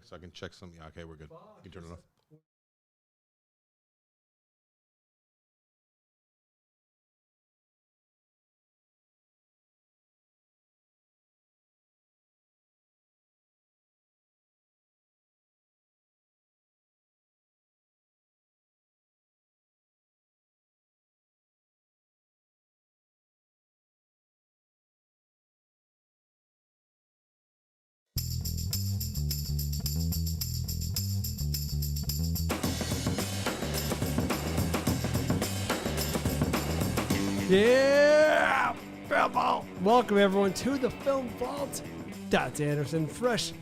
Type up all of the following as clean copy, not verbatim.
so I can check something. Yeah, okay, we're good. You can turn it off. Yeah! Film Vault! Welcome everyone to the Film Vault. That's Anderson, fresh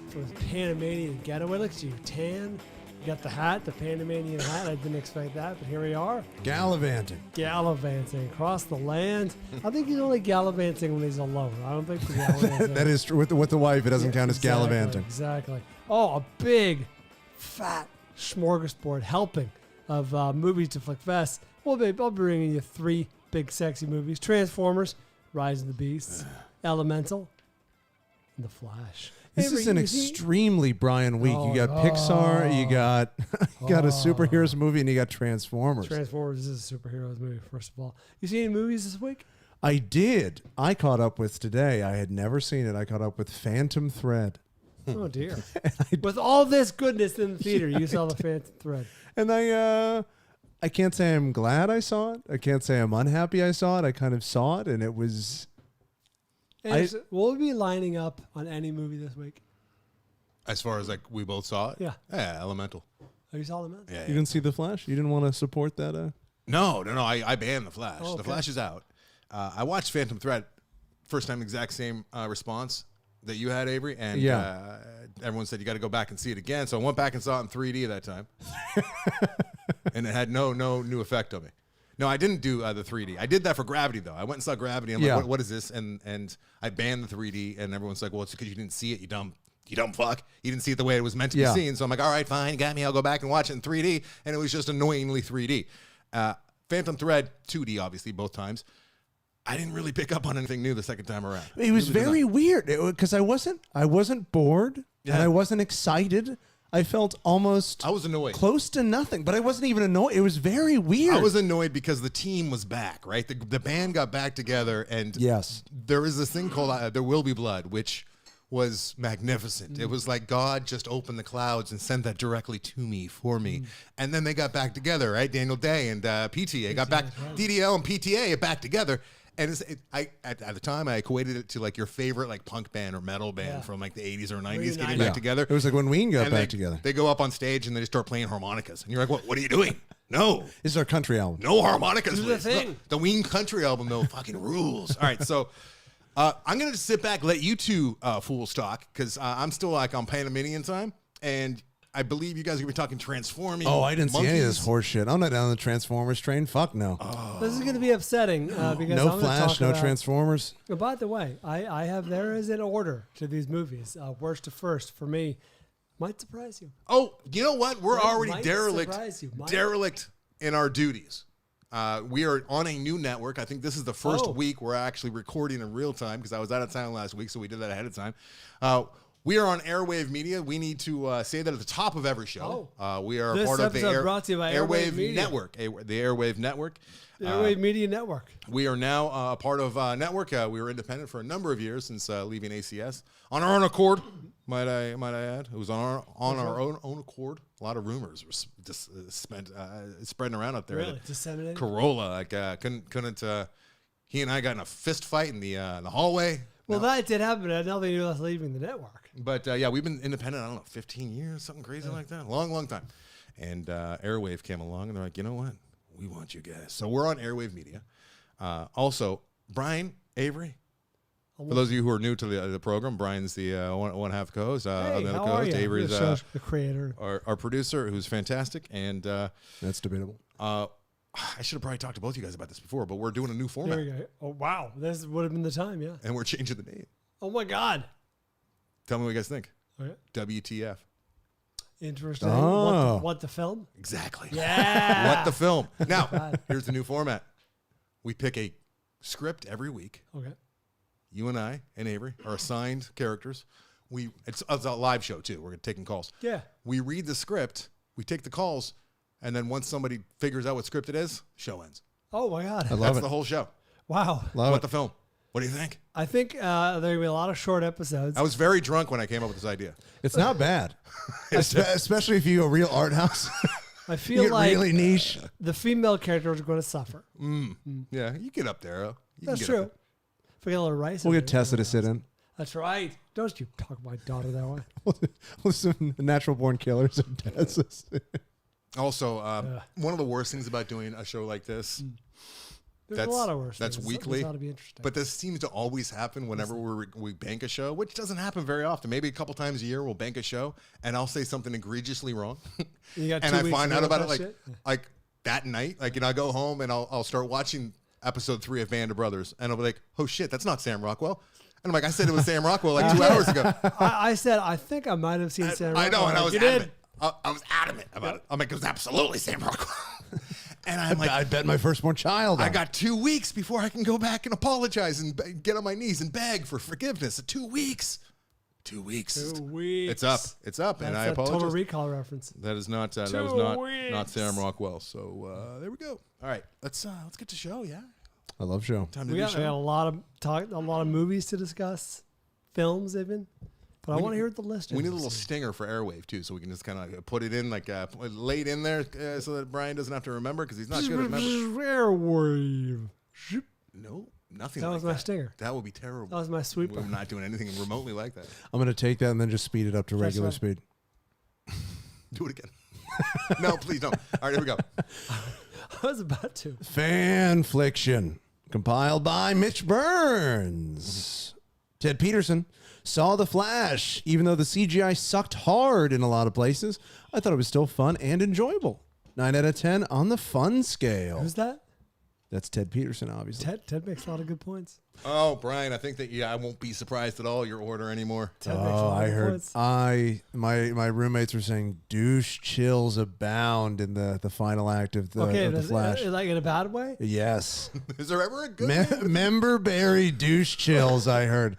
from his Panamanian getaway. Look at you, tan. You got the hat, the Panamanian hat. I didn't expect that, but here we are. Gallivanting. Gallivanting across the land. I think he's only gallivanting when he's alone. I don't think he's gallivanting. That is true. With the wife, it doesn't count as gallivanting. Exactly. Oh, a big, fat smorgasbord helping of movies to Flick Fest. Well, babe, I'll be bringing you 3 big, sexy movies. Transformers, Rise of the Beasts, Elemental, and The Flash. This is an extremely Bryan week. You got Pixar, you got a superheroes movie, and you got Transformers. Transformers is a superheroes movie, first of all. You see any movies this week? I did. I caught up with today. I had never seen it. I caught up with Phantom Thread. Oh, dear. With all this goodness in the theater, you saw the Phantom Thread. And I can't say I'm glad I saw it. I can't say I'm unhappy I saw it. I kind of saw it, and it was... Will we be lining up on any movie this week? As far as like we both saw it? Yeah. Yeah, Elemental. Oh, you saw Elemental? Yeah. You didn't see The Flash? You didn't want to support that? No. I banned The Flash. Oh, okay. The Flash is out. I watched Phantom Thread. First time, exact same response that you had, Avery. And everyone said you got to go back and see it again. So I went back and saw it in 3D that time. And it had no new effect on me. No, I didn't do the 3D. I did that for Gravity, though. I went and saw Gravity. I'm like, what is this? And I banned the 3D, and everyone's like, well, it's because you didn't see it, you dumb fuck. You didn't see it the way it was meant to be seen. So I'm like, all right, fine, you got me. I'll go back and watch it in 3D. And it was just annoyingly 3D. Phantom Thread, 2D, obviously, both times. I didn't really pick up on anything new the second time around. It was very weird because I wasn't bored and I wasn't excited. I felt I was annoyed. Close to nothing, but I wasn't even annoyed. It was very weird. I was annoyed because the team was back, right? The band got back together, and there is this thing called There Will Be Blood, which was magnificent. It was like God just opened the clouds and sent that directly to me, for me. And then they got back together, right? Daniel Day and PTA got back. Right. DDL and PTA back together. And at the time, I equated it to like your favorite like punk band or metal band from like the 80s or 90s getting back together. It was like when Ween got back together. They go up on stage and they start playing harmonicas. And you're like, what are you doing? No. This is our country album. No harmonicas. This is the thing. The Ween country album, though, fucking rules. All right, so I'm going to just sit back, let you two fools talk, because I'm still like on Panamanian time. And I believe you guys are going to be talking Transforming. Oh, I didn't see any of this horse shit. I'm not down the Transformers train. Fuck no. Oh. This is going to be upsetting because no I'm Flash, no Transformers. Oh, by the way, I have there is an order to these movies. Worst to first for me. Might surprise you. Oh, you know what? We're already derelict in our duties. We are on a new network. I think this is the first week we're actually recording in real time because I was out of town last week, so we did that ahead of time. We are on Airwave Media. We need to say that at the top of every show. We are part of the brought to you by Airwave Media. Network, the Airwave Network. The Airwave Media Network. We are now a part of Network. We were independent for a number of years since leaving ACS. On our own accord, might I add. It was on our own accord. A lot of rumors were just spreading around out there. Really? Disseminated? Corolla, like, couldn't he and I got in a fist fight in the hallway. Well, that did happen. Now they knew us leaving the network. But, we've been independent, I don't know, 15 years, something crazy like that. Long time. And Airwave came along, and they're like, you know what? We want you guys. So we're on Airwave Media. Also, Bryan, Avery. For those of you who are new to the program, Bryan's the one half co-host. Hey, the other how co-host, are you? Avery's the creator. Our producer, who's fantastic. And that's debatable. I should have probably talked to both of you guys about this before, but we're doing a new format. There we go. Oh, wow. This would have been the time, yeah. And we're changing the name. Oh, my God. Tell me what you guys think. Okay. WTF. Interesting. Oh. What the film? Exactly. Yeah. What the film. Now, here's the new format. We pick a script every week. Okay. You and I and Avery are assigned characters. It's a live show too. We're taking calls. Yeah. We read the script, we take the calls, and then once somebody figures out what script it is, show ends. Oh my God. That's the whole show. Wow. What the film? What do you think? I think there are going to be a lot of short episodes. I was very drunk when I came up with this idea. It's not bad, especially if you go real art house. I feel like really niche. the female characters are going to suffer. Yeah, you get up there. That's true. If we get a little rice. We'll get Tessa to sit in. That's right. Don't you talk to my daughter that way. Listen, natural born killers and Tessa. Also, one of the worst things about doing a show like this, There's a lot of worse. That's weekly. Ought to be interesting. But this seems to always happen whenever we bank a show, which doesn't happen very often. Maybe a couple times a year we'll bank a show, and I'll say something egregiously wrong, and I find out about it like that night. Like, I go home and I'll start watching episode 3 of Band of Brothers, and I'll be like, oh shit, that's not Sam Rockwell. And I'm like, I said it was Sam Rockwell like 2 hours ago. I said, I think I might have seen Sam Rockwell. I know, and I was adamant. Did. I was adamant about it. I'm like, it was absolutely Sam Rockwell. And I'm like, I bet my firstborn child. I got 2 weeks before I can go back and apologize and get on my knees and beg for forgiveness. 2 weeks. 2 weeks. 2 weeks. It's up. It's up. That's and I a apologize. Total Recall reference. That is not. That was not Sam Rockwell. So there we go. All right, let's get to show. Yeah, I love show. time to We do got show. a lot of movies to discuss, films even. But I want to hear what the list is. We need a little stinger for Airwave too, so we can just kind of put it in late in there, so that Brian doesn't have to remember because he's not good at remembering. Airwave. No, nothing. That like was my stinger. That would be terrible. That was my sweeper. We're not doing anything remotely like that. I'm gonna take that and then just speed it up to regular right. speed. Do it again. No, please don't. All right, here we go. I was about to. Fanfliction, compiled by Mitch Burns. Ted Peterson saw The Flash. Even though the CGI sucked hard in a lot of places, I thought it was still fun and enjoyable. 9 out of 10 on the fun scale. Who's that? That's Ted Peterson, obviously. Ted makes a lot of good points. Oh, Brian, I think that I won't be surprised at all your order anymore. Ted makes a lot I of heard. points. My roommates were saying douche chills abound in the final act of the Flash. Like in a bad way? Yes. Is there ever a good Member Barry douche chills, I heard.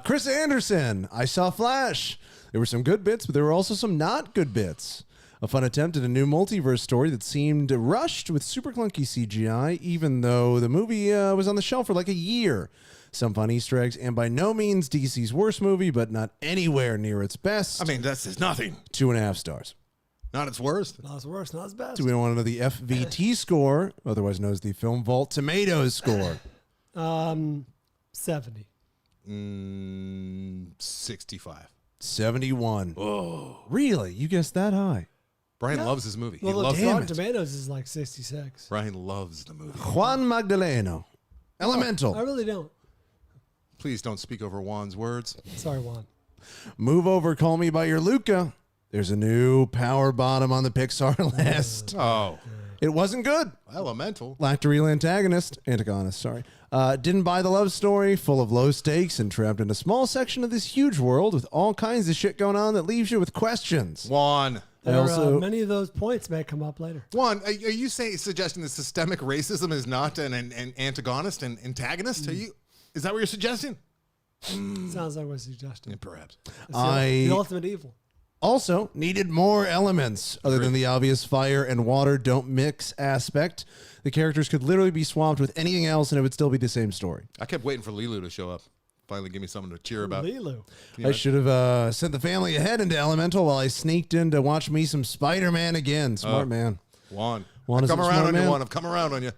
Chris Anderson, I saw Flash. There were some good bits, but there were also some not good bits. A fun attempt at a new multiverse story that seemed rushed with super clunky CGI, even though the movie was on the shelf for like a year. Some fun Easter eggs, and by no means DC's worst movie, but not anywhere near its best. I mean, that's nothing. 2.5 stars. Not its worst. Not its worst, not its best. Do we want to know the FVT score, otherwise known as the Film Vault Tomatoes score? 70. 65. 71. Oh, really? You guessed that high? Brian loves his movie. Well, he loves Rotten Tomatoes is like 66. Brian loves the movie. Juan Magdaleno. Elemental. I really don't. Please don't speak over Juan's words. Sorry, Juan. Move over, call me by your Luca. There's a new power bottom on the Pixar list. Oh, It wasn't good. Elemental. Lacked a real antagonist. Antagonist, sorry. Didn't buy the love story, full of low stakes and trapped in a small section of this huge world with all kinds of shit going on that leaves you with questions. Juan. Many of those points may come up later. Juan, are you suggesting that systemic racism is not an antagonist and antagonist? Is that what you're suggesting? Sounds like what suggesting. Yeah, perhaps. It's the ultimate evil. Also, needed more elements other than the obvious fire and water don't mix aspect. The characters could literally be swamped with anything else and it would still be the same story. I kept waiting for Lilu to show up. Finally give me something to cheer about. Lilu. Yeah. I should have sent the family ahead into Elemental while I sneaked in to watch me some Spider-Man again. Smart man. Juan. Juan I've is come a around smart on man. you, Juan. I've come around on you.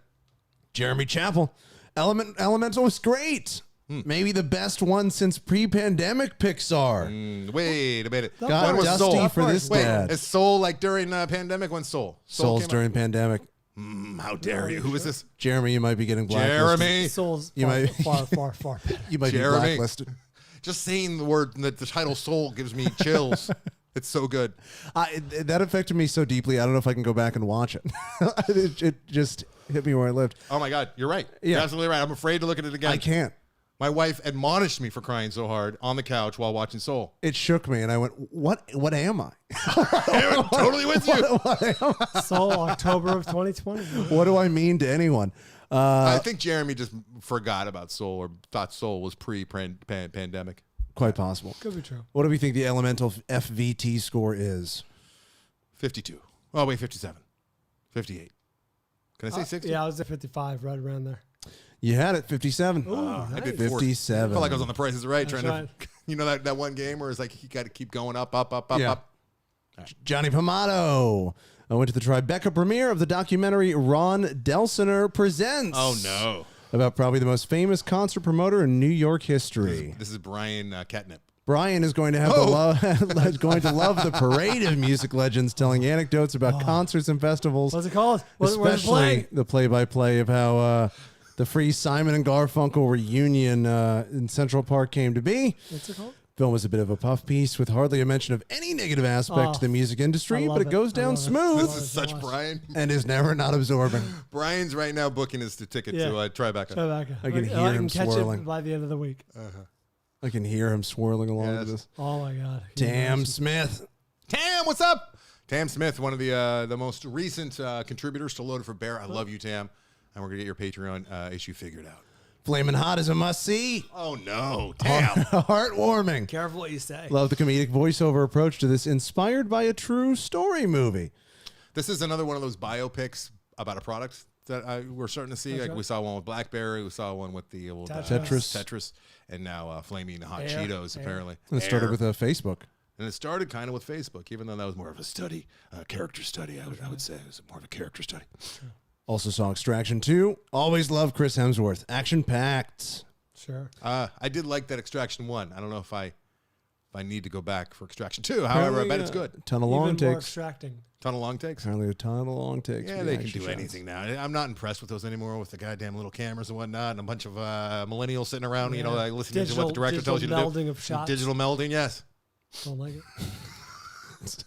Jeremy Chappell. Elemental was great. Maybe the best one since pre-pandemic Pixar. Wait a minute. Got When was dusty Soul? for this Wait, dad. is Soul like during pandemic? When's Soul? Souls came during out? pandemic. How dare you? Who is this? Jeremy, you might be getting blacklisted. Jeremy. Soul's You far, might- far better. You might Jeremy. be blacklisted. Just saying the title Soul gives me chills. It's so good. That affected me so deeply. I don't know if I can go back and watch it. It just hit me where I lived. Oh my God, you're right. Yeah. You're absolutely right. I'm afraid to look at it again. I can't. My wife admonished me for crying so hard on the couch while watching Soul. It shook me, and I went, "What? What am I? I'm totally with you. Soul, October of 2020. What do I mean to anyone?" I think Jeremy just forgot about Soul or thought Soul was pre-pandemic. Quite possible. Could be true. What do we think the elemental FVT score is? 52. Oh, wait, 57. 58. Can I say 60? Yeah, I was at 55, right around there. You had it, 57. Ooh, I did nice. 57. I felt like I was on the Price is Right, That's trying to, you know, that one game where it's like you got to keep going up, up, up, up, Yeah. up. Johnny Pomato. I went to the Tribeca premiere of the documentary Ron Delsener Presents. Oh, no. About probably the most famous concert promoter in New York history. This is Brian Catnip. Brian is going to have is going to love the parade of music legends telling anecdotes about concerts and festivals. What's it called? What's it Especially playing? the play-by-play of how the free Simon and Garfunkel reunion in Central Park came to be. What's it called? Film was a bit of a puff piece with hardly a mention of any negative aspect to the music industry, I but love it goes I down love it. smooth This is such Brian. and is never not absorbing. Brian's right now booking his ticket Yeah. to Tribeca. Tribeca. I can hear I him can catch swirling. it by the end of the week. I can hear him swirling along Yes. with this. Oh my God. Tam Smith. Tam, what's up? Tam Smith, one of the most recent contributors to Loaded for Bear. I love you, Tam. And we're going to get your Patreon issue figured out. Flamin' Hot is a must-see. Oh, no. Tam. Heartwarming. Careful what you say. Love the comedic voiceover approach to this inspired by a true story movie. This is another one of those biopics about a product that we're starting to see. That's Like right. we saw one with BlackBerry. We saw one with the old Tetris. And now Flaming Hot Air. Cheetos, Air. apparently. And it started Air. with Facebook. And it started kind of with Facebook, even though that was more of a study, a character study, I would say. It was more of a character study. Also saw Extraction 2. Always love Chris Hemsworth. Action-packed. Sure. I did like that Extraction 1. I don't know if I need to go back for Extraction 2. However, I bet it's good. Ton of long Even more takes. extracting. Ton of long takes. Apparently a ton of long takes. Yeah, for the they can action do shots. anything now. I'm not impressed with those anymore with the goddamn little cameras and whatnot and a bunch of millennials sitting around, you know, Yeah. like listening to what the director tells you to do. Melding of shots. Digital melding, yes. Don't like it.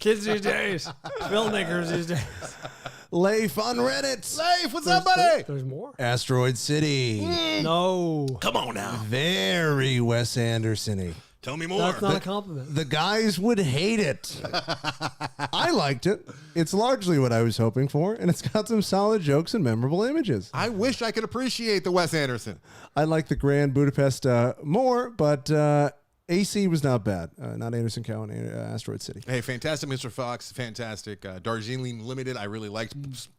Kids these days. Filmmakers these days. Leif on Reddit. Leif, what's up, buddy? There's more. Asteroid City. No. Come on now. Very Wes Anderson-y. Tell me more. That's not a compliment. The guys would hate it. I liked it. It's largely what I was hoping for, and it's got some solid jokes and memorable images. I wish I could appreciate the Wes Anderson. I like the Grand Budapest more, but AC was not bad. Not Anderson Cow and Asteroid City. Hey, fantastic, Mr. Fox. Fantastic. Darjeeling Limited. I really liked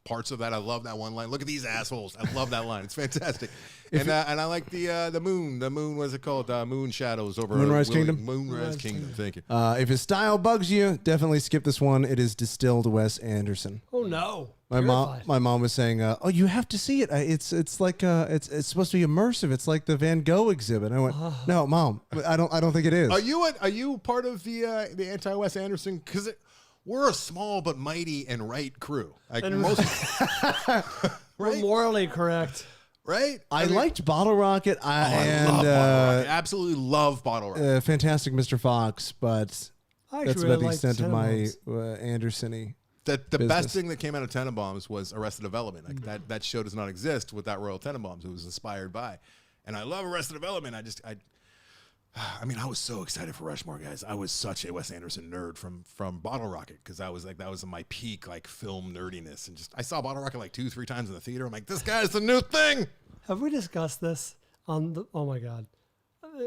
parts of that. I love that one line. Look at these assholes. I love that line. It's fantastic. And I like the moon. The moon, what is it called? Moon Shadows over Moonrise Kingdom? Moonrise Kingdom. Thank you. If his style bugs you, definitely skip this one. It is distilled Wes Anderson. Oh no. My mom, Purified. my mom was saying, "Oh, you have to see it. It's like it's supposed to be immersive. It's like the Van Gogh exhibit." And I went, "No, Mom, I don't think it is." Are you part of the anti-Wes Anderson? Because we're a small but mighty and right crew. Like And- most, We're morally correct. right? I mean, liked Bottle Rocket I love Bottle Rocket. Absolutely love Bottle Rocket. Fantastic Mr. Fox, but I that's actually about the liked extent of my Tenenbaums. Anderson-y. The business. best thing that came out of Tenenbaums was Arrested Development. Like that show does not exist without Royal Tenenbaums. It was inspired by, and I love Arrested Development. I mean, I was so excited for Rushmore, guys. I was such a Wes Anderson nerd from Bottle Rocket because I was like that was my peak like film nerdiness, and just I saw Bottle Rocket like 2-3 times in the theater. I'm like, this guy's the new thing. Have we discussed this on the? Oh my God,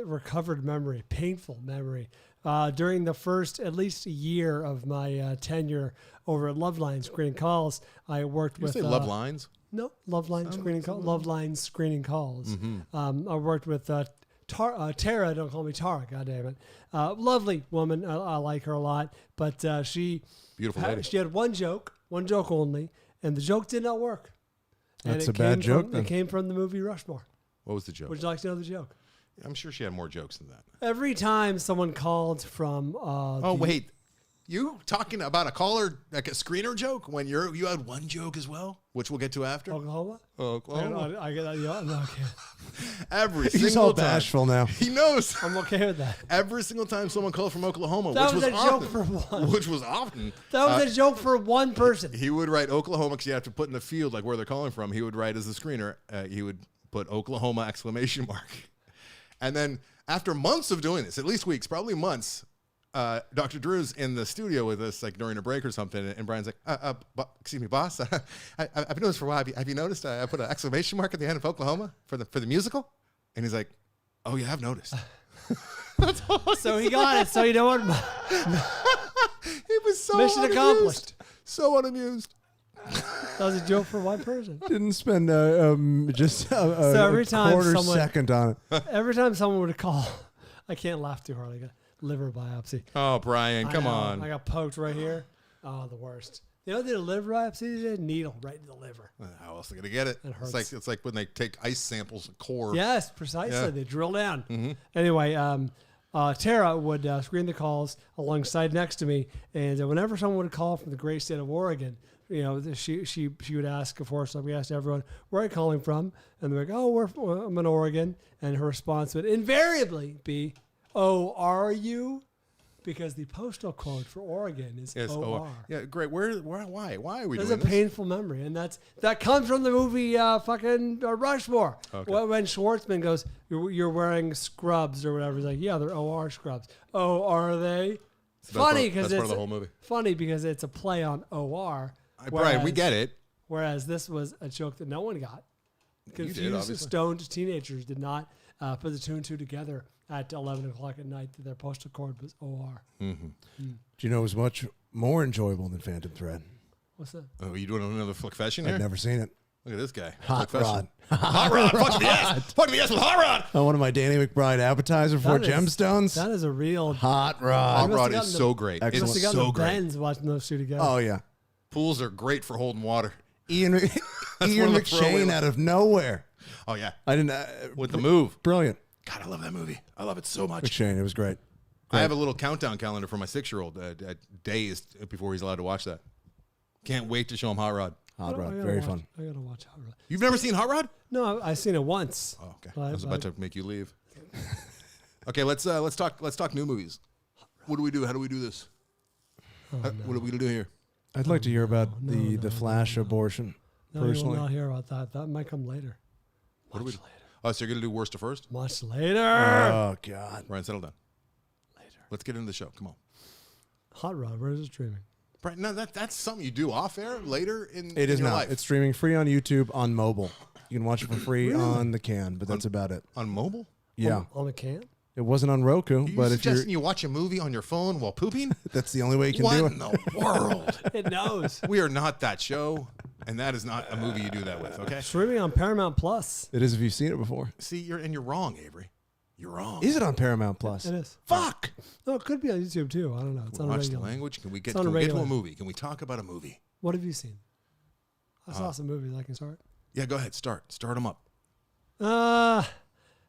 recovered memory, painful memory. During the first at least year of my tenure over at Loveline Screening Calls, I worked You with say Love Lines? No, Loveline Screening Call, Loveline Screening Calls. I worked with Tara. Don't call me Tara. God damn it. Lovely woman. I like her a lot, but she Beautiful lady. she had one joke only, and the joke did not work. And That's it a bad came joke, From, then. it came from the movie Rushmore. What was the joke? Would you like to know the joke? I'm sure she had more jokes than that. Every time someone called from Oh wait, you talking about a caller like a screener joke when you had one joke as well, which we'll get to after. Oklahoma, Oklahoma. I get that. Yeah, I'm okay. Every He's single all time. bashful now. He knows. I'm okay with that. Every single time someone called from Oklahoma, That which was was a joke often, for one. which was often, That was a joke for one person. he would write Oklahoma because you have to put in the field like where they're calling from. He would write as the screener. He would put Oklahoma exclamation mark, and then after months of doing this, at least weeks, probably months, Dr. Drew's in the studio with us, like during a break or something, and Brian's like, "Excuse me, boss. I've noticed for a while. Have you noticed? I put an exclamation mark at the end of Oklahoma for the musical." And he's like, "Oh yeah, I've noticed." That's all. So he got it. So you know what? He was so Mission unamused. accomplished. So unamused. That was a joke for one person. Didn't spend just a every time quarter someone- second on it. Every time someone would call, I can't laugh too hard. I got liver biopsy. Oh, Brian, come I know. on. I got poked right here. Oh, the worst. You know, they did a liver biopsy. They did a needle right in the liver. How else are they gonna get it? It hurts. It's like when they take ice samples of core. Yes, precisely. Yeah. They drill down. Mm-hmm. Anyway, Tara would screen the calls alongside next to me, and whenever someone would call from the great state of Oregon, you know, she would ask, of course, like we asked everyone, where are you calling from? And they're like, oh, I'm in Oregon. And her response would invariably be, oh, are you? Because the postal code for Oregon is OR. Yeah, great. Why are we That's doing a this? painful memory, and that comes from the movie fucking Rushmore. Okay. When Schwartzman goes, you're wearing scrubs or whatever. He's like, yeah, they're OR scrubs. Oh, are they? Funny because that's part it's of the whole movie. Funny because it's a play on OR. Brian, we get it. Whereas this was a joke that no one got. You did, Confused, obviously. stoned teenagers did not put the two and two together at 11 o'clock at night that their postal code was OR. Mm-hmm. Do you know it was much more enjoyable than Phantom Thread? What's that? Oh, are you doing another flickfession here? I've never seen it. Look at this guy. Hot Flickfession. Rod. Hot Rod. Fuck the ass. Fuck the ass with Hot Rod. One of my Danny McBride appetizer for That is- Gemstones. That is a real. Hot Hot Rod. must Rod have is gotten so the- great. Excellent. Must It's have gotten so the great. Benz watching those two together. Oh yeah, Pools are great for holding water. Ian one Ian of the throwaway McShane lines. out of nowhere. Oh, yeah. I didn't. With the move. Brilliant. God, I love that movie. I love it so much. McShane, it was great. I have a little countdown calendar for my 6-year-old days before he's allowed to watch that. Can't wait to show him Hot Rod. Hot I Rod, gotta very watch- fun. I gotta watch Hot Rod. You've never seen Hot Rod? No, I've seen it once. Oh, okay. But- I was about to make you leave. Okay, let's talk new movies. What do we do? How do we do this? What are we gonna do here? I'd like to hear about the Flash abortion. No, you will Personally, not hear about that. That might come later. What do we Much do? later. Oh, so you're gonna do worst to first? Much later. oh god, Brian, settle down. Later. Let's get into the show. Come on. Hot Rod, where is it streaming? Brian, no, that's something you do off air later in it is your not. life. It's streaming free on YouTube on mobile. You can watch it for free on the can, but that's about it. on mobile. Yeah, On the can? it wasn't on Roku, Are you but if you're, suggesting you watch a movie on your phone while pooping? that's the only way you can What do in it. the world? It knows. We are not that show, and that is not a movie you do that with. Okay. Streaming on Paramount Plus. It is if you've seen it before. See, you're wrong, Avery. You're wrong. Is it on Paramount Plus? It is. Fuck. No, it could be on YouTube too. I don't know. It's on a Watch the regular. language. Can we get It's on to a a regular. movie? Can we talk about a movie? What have you seen? I saw some movies. I can start. Yeah, go ahead. Start them up.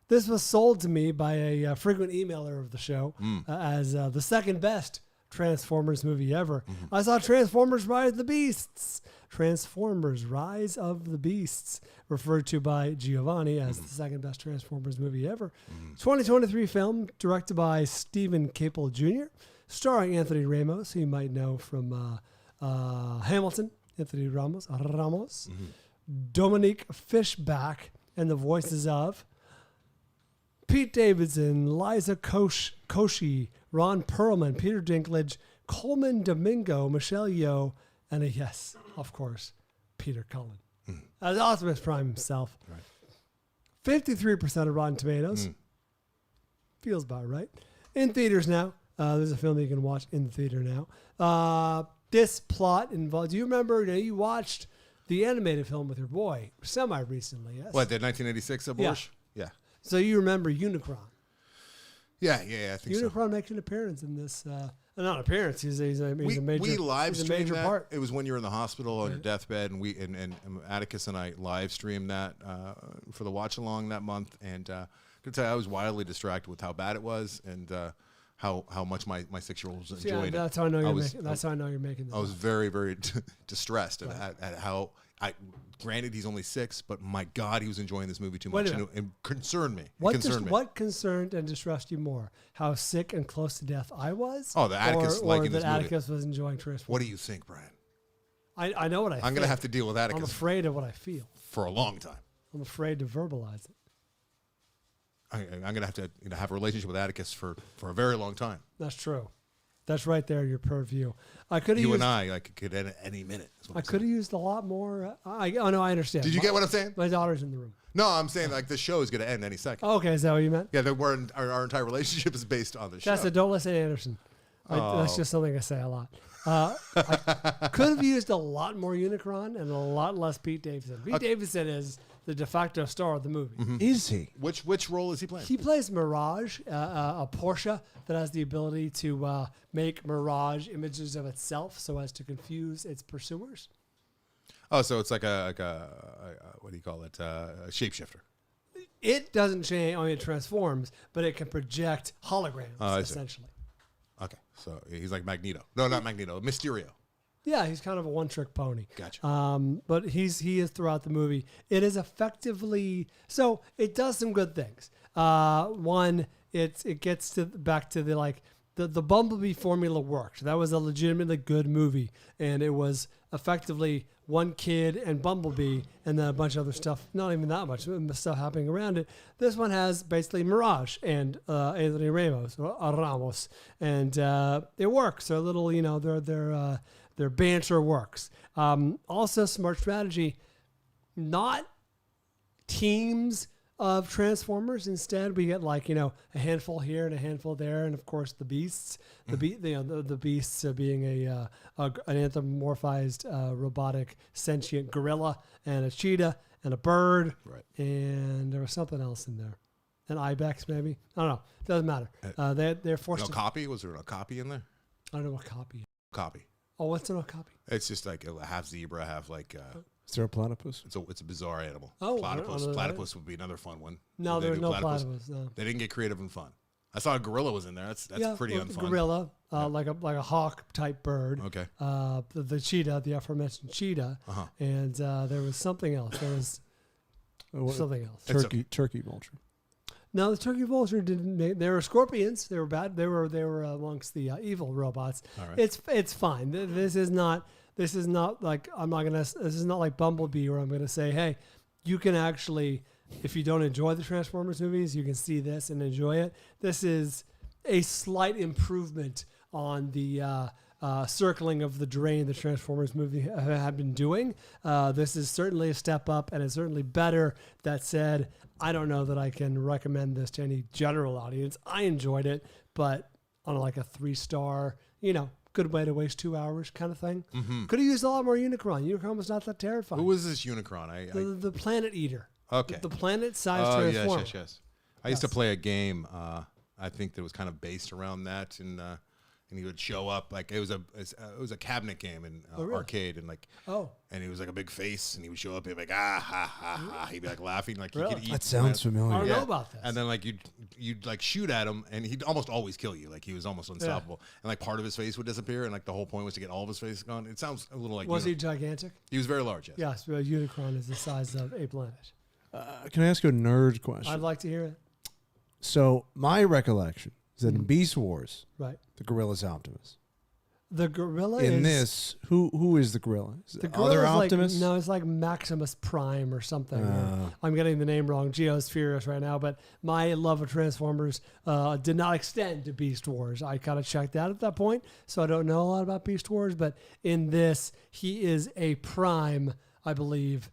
This was sold to me by a frequent emailer of the show as the second best Transformers movie ever. I saw Transformers Rise of the Beasts. Transformers Rise of the Beasts, referred to by Giovanni as the second best Transformers movie ever. 2023 film directed by Stephen Caple Jr., starring Anthony Ramos, who you might know from Hamilton, Anthony Ramos, Dominique Fishback, and the voices of Pete Davidson, Liza Koshy, Ron Perlman, Peter Dinklage, Coleman Domingo, Michelle Yeoh, and yes, of course, Peter Cullen. As Optimus Prime himself. Right. 53% of Rotten Tomatoes. Feels about right. In theaters now. There's a film that you can watch in the theater now. This plot involves... Do you remember you watched the animated film with your boy semi-recently, yes? What, the 1986 abortion? Yeah. So you remember Unicron. Yeah, I think so. Unicron makes an appearance in this. Not appearance. He's a major. We live he's a streamed major that. part. It was when you were in the hospital on your deathbed, and and Atticus and I live streamed that for the watch along that month. And I could tell you, I was wildly distracted with how bad it was, and how much my 6-year-old was enjoying it. That's how I know you're making. That's how I know you're making this. I was very, very distressed at how. Granted, he's only 6, but my God, he was enjoying this movie too much, and it concerned me. What concerned and distressed you more? How sick and close to death I was? Oh, the Atticus or liking that this movie. Atticus was enjoying Transformers. What do you think, Brian? I know what I. I'm going to have to deal with I'm Atticus afraid of what I feel. for a long time. I'm afraid to verbalize it. I'm going to have to have a relationship with Atticus for a very long time. That's true. That's right there, your purview. I could have You used. and I could end at any minute. is what I I'm could have used a lot more. I know. I understand. saying. Did you get what I'm saying? My daughter's in the room. No, I'm saying like the show is going to end any second. Okay, is that what you meant? Yeah, our entire relationship is based on the show. That's it. Don't listen to Anderson. That's just something I say a lot. I could have used a lot more Unicron and a lot less Pete Davidson. Pete Davidson is the de facto star of the movie. Mm-hmm. Is he? Which role is he playing? He plays Mirage, a Porsche that has the ability to make Mirage images of itself so as to confuse its pursuers. Oh, so it's like a what do you call it? A shapeshifter. It doesn't change. I mean, it transforms, but it can project holograms, essentially. Okay, so he's like Magneto. No, not Magneto. Mysterio. Yeah, he's kind of a one-trick pony. Gotcha. But he is throughout the movie. It is effectively so. It does some good things. One, it gets back to the Bumblebee formula worked. That was a legitimately good movie, and it was effectively one kid and Bumblebee, and then a bunch of other stuff. Not even that much stuff happening around it. This one has basically Mirage and Anthony Ramos, and it works. They're a little, their banter works. Also, smart strategy, not teams of Transformers. Instead, we get a handful here and a handful there, and of course the beasts. The beasts being an anthropomorphized robotic sentient gorilla and a cheetah and a bird, right? And there was something else in there, an ibex maybe. I don't know. Doesn't matter. They're forced. No copy? Was there a copy in there? I don't know what copy is. Copy. Oh, what's in a copy? It's just like half zebra, half like. Is there a platypus? It's a bizarre animal. Oh, platypus. Platypus would be another fun one. No, there's no platypus. No. They didn't get creative and fun. I saw a gorilla was in there. That's pretty unfun. Gorilla, like a hawk type bird. Okay. The cheetah, the aforementioned cheetah, and there was something else. There was something else. Turkey vulture. No, the turkey vulture didn't make. They were scorpions. They were bad. They were amongst the evil robots. All right. It's fine. This is not like This is not like Bumblebee where I'm gonna say, hey, you can actually, if you don't enjoy the Transformers movies, you can see this and enjoy it. This is a slight improvement on the circling of the drain the Transformers movie have been doing. This is certainly a step up, and it's certainly better. That said, I don't know that I can recommend this to any general audience. I enjoyed it, but on like a 3-star, good way to waste 2 hours kind of thing. Mm-hmm. Could have used a lot more Unicron. Unicron was not that terrifying. Who was this Unicron? The Planet Eater. Okay. The planet-sized Transformer. Yes. I used to play a game. I think that was kind of based around that, and he would show up like it was a cabinet game in arcade, and and he was like a big face, and he would show up and be like ha ha. He'd be like laughing like really? He could eat. That sounds familiar. I don't know about this. And then like you'd like shoot at him, and he'd almost always kill you. Like he was almost unstoppable, and like part of his face would disappear, and like the whole point was to get all of his face gone. It sounds a little like. Was he gigantic? He was very large. Yes. Yes. Unicron is the size of a planet. Can I ask you a nerd question? I'd like to hear it. So my recollection is that in Beast Wars, right, the gorilla's Optimus. The gorilla in this, who is the gorilla? Is the gorilla other is Optimus? No, it's like Maximus Prime or something. I'm getting the name wrong. Geo's furious right now, but my love of Transformers did not extend to Beast Wars. I kind of checked out at that point, so I don't know a lot about Beast Wars. But in this, he is a Prime, I believe.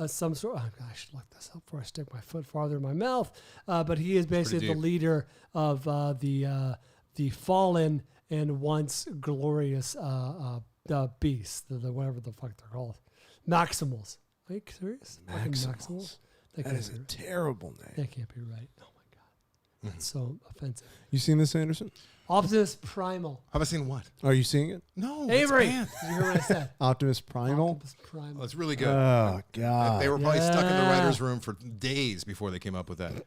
Some sort. I should look this up before I stick my foot farther in my mouth. But he is basically the leader of the fallen and once glorious beasts, the whatever the fuck they're called, Maximals. Are you serious? Maximals. That is a terrible name. That can't be right. Oh my god, that's so offensive. You seen this, Anderson? Optimus Primal. Have I seen what? Are you seeing it? No. Avery, did you hear what I said? Optimus Primal. Optimus Primal. Oh, it's really good. Oh god. They were probably stuck in the writer's room for days before they came up with that.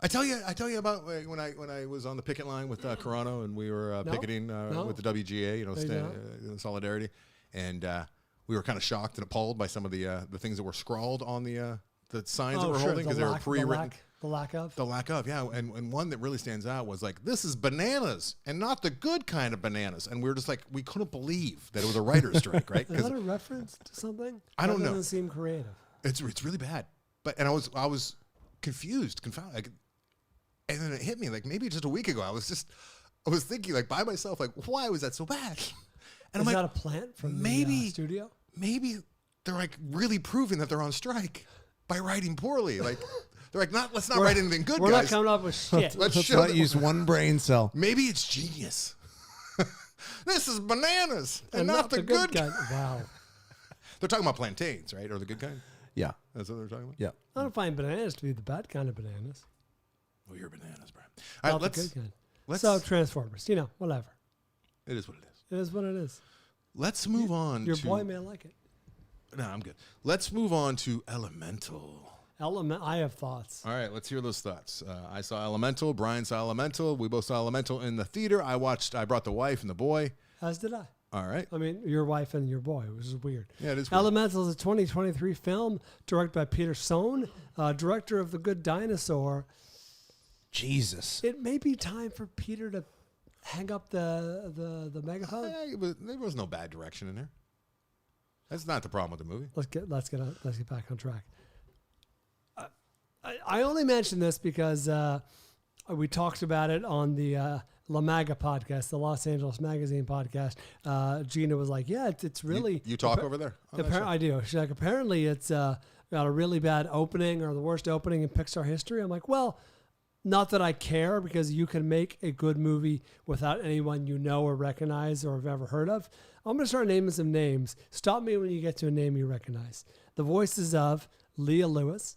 I tell you about when I was on the picket line with Carano, and we were picketing with the WGA, in solidarity, and we were kind of shocked and appalled by some of the things that were scrawled on the signs that we're holding, because they were pre-written. The lack of, yeah, and one that really stands out was like, this is bananas and not the good kind of bananas, and we were just like, we couldn't believe that it was a writer's strike, right? Is that a reference to something? I don't know. It doesn't seem creative. It's really bad, I was confused, confounded. And then it hit me like maybe just a week ago. I was thinking like by myself, like, why was that so bad? And is I'm that like, a plant from maybe the studio? Maybe they're like really proving that they're on strike. by writing poorly. Like they're like, let's not write anything good, We're guys. not coming up with shit. Let's not use one brain cell. Maybe it's genius. This is bananas and not the good kind. Wow. They're talking about plantains, right? Or the good kind? Yeah. That's what they're talking about? Yeah. I don't find bananas to be the bad kind of bananas. Well, you're bananas, Brian. All right, Not the good kind. let's. So Transformers, whatever. It is what it is. It is what it is. Let's move on Your to... boy may like it. No, I'm good. Let's move on to Elemental. I have thoughts. All right, let's hear those thoughts. I saw Elemental. Brian saw Elemental. We both saw Elemental in the theater. I brought the wife and the boy. As did I. All right. I mean, your wife and your boy, which is weird. Yeah, it is weird. Elemental is a 2023 film directed by Peter Sohn, director of The Good Dinosaur. Jesus. It may be time for Peter to hang up the megaphone. There was no bad direction in there. That's not the problem with the movie. Let's get back on track. I only mention this because we talked about it on the La Maga podcast, the Los Angeles Magazine podcast. Gina was like, "Yeah, it's really." You talk over there. I do. She's like, apparently it's got a really bad opening or the worst opening in Pixar history. I'm like, well, not that I care, because you can make a good movie without anyone you know or recognize or have ever heard of. I'm going to start naming some names. Stop me when you get to a name you recognize. The voices of Leah Lewis,